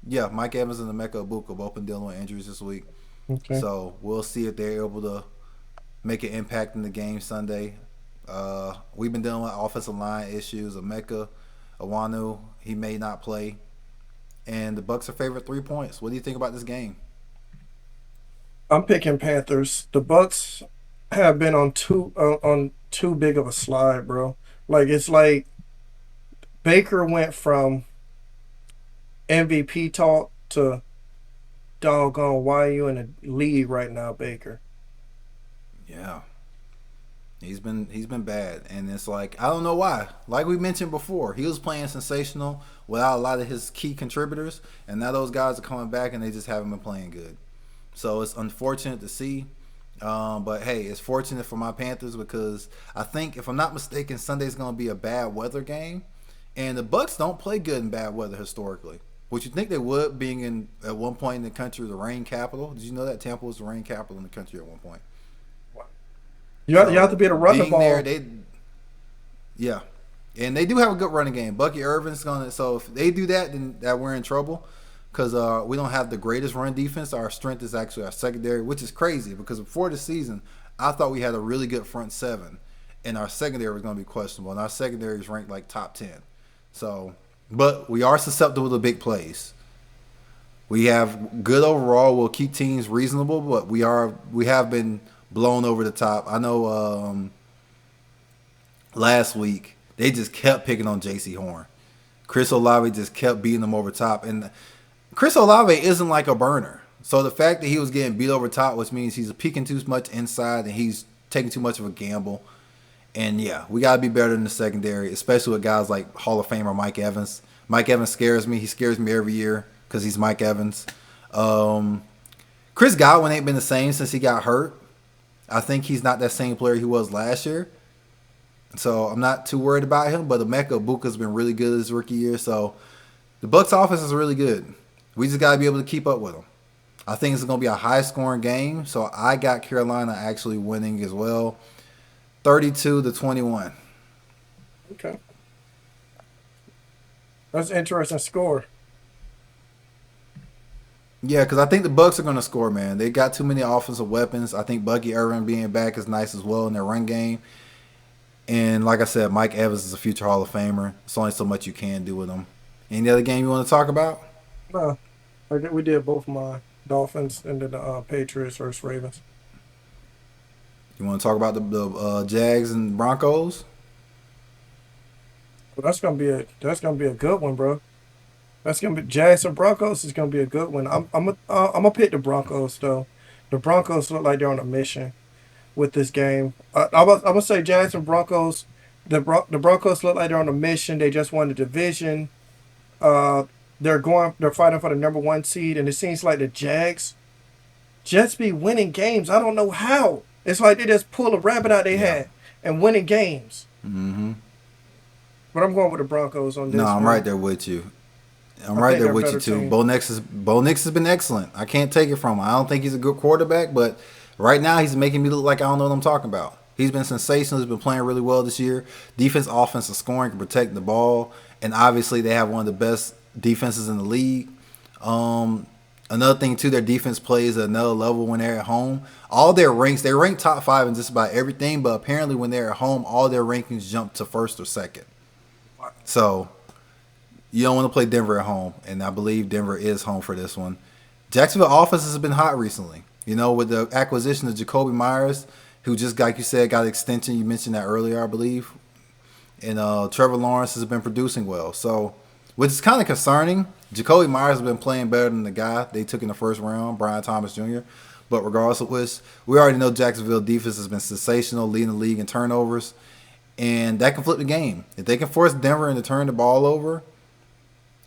Yeah, Mike Evans and the Mecca Ibuka both been dealing with injuries this week. Okay. So we'll see if they're able to make an impact in the game Sunday. We've been dealing with offensive line issues. Emeka Awanu, he may not play. And the Bucks are favored 3 points. What do you think about this game? I'm picking Panthers. The Bucks have been on too big of a slide, bro. Like it's like Baker went from MVP talk to doggone why you in the league right now, Baker. Yeah. He's been bad, and it's like I don't know why. Like we mentioned before, he was playing sensational without a lot of his key contributors, and now those guys are coming back, and they just haven't been playing good. So it's unfortunate to see, but hey, it's fortunate for my Panthers because I think if I'm not mistaken, Sunday's going to be a bad weather game, and the Bucks don't play good in bad weather historically. Would you think they would, being in at one point in the country the rain capital? Did you know that Tampa was the rain capital in the country at one point? You have to So be able to run the being there, ball. they yeah, and they do have a good running game. Bucky Irvin's gonna. So if they do that, then that we're in trouble because we don't have the greatest run defense. Our strength is actually our secondary, which is crazy because before the season, I thought we had a really good front seven, and our secondary was going to be questionable. And our secondary is ranked like top 10. So, but we are susceptible to big plays. We have good overall. We'll keep teams reasonable, but we have been blown over the top. I know last week they just kept picking on J.C. Horn. Chris Olave just kept beating them over top, and Chris Olave isn't like a burner. So the fact that he was getting beat over top, which means he's peeking too much inside and he's taking too much of a gamble. And yeah, we gotta be better in the secondary, especially with guys like Hall of Famer Mike Evans. Mike Evans scares me. He scares me every year because he's Mike Evans. Chris Godwin ain't been the same since he got hurt. I think he's not that same player he was last year. So I'm not too worried about him. But Emeka Ibuka's been really good his rookie year. So the Bucks offense is really good. We just got to be able to keep up with them. I think it's going to be a high-scoring game. So I got Carolina actually winning as well, 32-21. Okay. That's an interesting score. Yeah, because I think the Bucks are going to score, man. They got too many offensive weapons. I think Bucky Irvin being back is nice as well in their run game. And like I said, Mike Evans is a future Hall of Famer. There's only so much you can do with him. Any other game you want to talk about? No, we did both my Dolphins and then the Patriots versus Ravens. You want to talk about the Jags and Broncos? Well, that's gonna be a good one, bro. That's gonna be Jags and Broncos is gonna be a good one. I'm gonna pick the Broncos though. The Broncos look like they're on a mission with this game. I'm gonna say Jags and Broncos. The Broncos look like they're on a mission. They just won the division. They're fighting for the number one seed, and it seems like the Jags just be winning games. I don't know how. It's like they just pull a rabbit out their hat and winning games. Mm-hmm. But I'm going with the Broncos on this. No, I'm right there with you. I'm right there with you too. Team. Bo Nix has been excellent. I can't take it from him. I don't think he's a good quarterback, but right now he's making me look like I don't know what I'm talking about. He's been sensational. He's been playing really well this year. Defense, offensive scoring, can protect the ball, and obviously they have one of the best defenses in the league. Another thing too, their defense plays at another level when they're at home. All their ranks, they rank top 5 in just about everything, but apparently when they're at home, all their rankings jump to first or second. So you don't want to play Denver at home, and I believe Denver is home for this one. Jacksonville offense has been hot recently. You know, with the acquisition of Jacoby Myers, who just, like you said, got an extension. You mentioned that earlier, I believe. And Trevor Lawrence has been producing well. So, which is kind of concerning. Jacoby Myers has been playing better than the guy they took in the first round, Brian Thomas Jr. But regardless of which, we already know Jacksonville defense has been sensational, leading the league in turnovers. And that can flip the game. If they can force Denver to turn the ball over,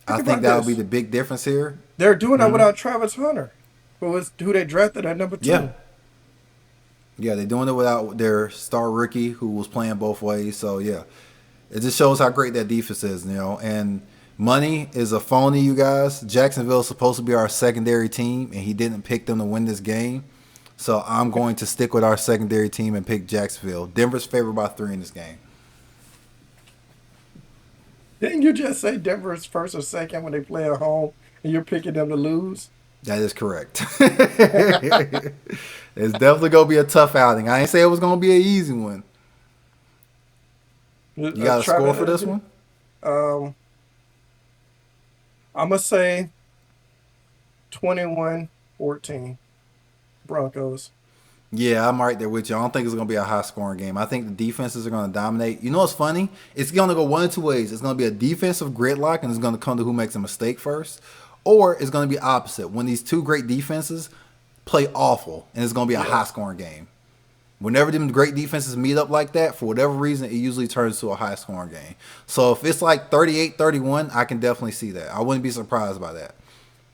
I think that would be the big difference here. They're doing that without Travis Hunter, who they drafted at number 2. Yeah, they're doing it without their star rookie who was playing both ways. So, yeah, it just shows how great that defense is, you know. And money is a phony, you guys. Jacksonville is supposed to be our secondary team, and he didn't pick them to win this game. So I'm going to stick with our secondary team and pick Jacksonville. Denver's favored by 3 in this game. Didn't you just say Denver's first or second when they play at home, and you're picking them to lose? That is correct. It's definitely going to be a tough outing. I ain't say it was going to be an easy one. You got a score for this one? I'm going to say 21-14 Broncos. Yeah, I'm right there with you. I don't think it's going to be a high-scoring game. I think the defenses are going to dominate. You know what's funny? It's going to go one of two ways. It's going to be a defensive gridlock, and it's going to come to who makes a mistake first. Or it's going to be opposite. When these two great defenses play awful, and it's going to be a high-scoring game. Whenever them great defenses meet up like that, for whatever reason, it usually turns to a high-scoring game. So if it's like 38-31, I can definitely see that. I wouldn't be surprised by that.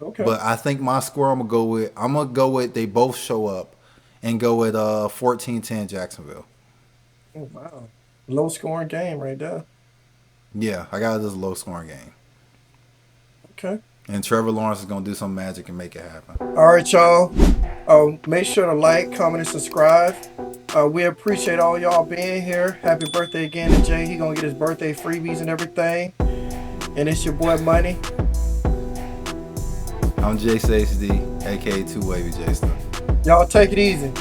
Okay. But I think my score I'm going to go with they both show up and go with 14-10 Jacksonville. Oh, wow. Low-scoring game right there. Yeah, I got this low-scoring game. Okay. And Trevor Lawrence is going to do some magic and make it happen. All right, y'all. Make sure to like, comment, and subscribe. We appreciate all y'all being here. Happy birthday again to Jay. He going to get his birthday freebies and everything. And it's your boy Money. I'm Jay HD, a.k.a. 2 Wavy J Stuff. Y'all take it easy.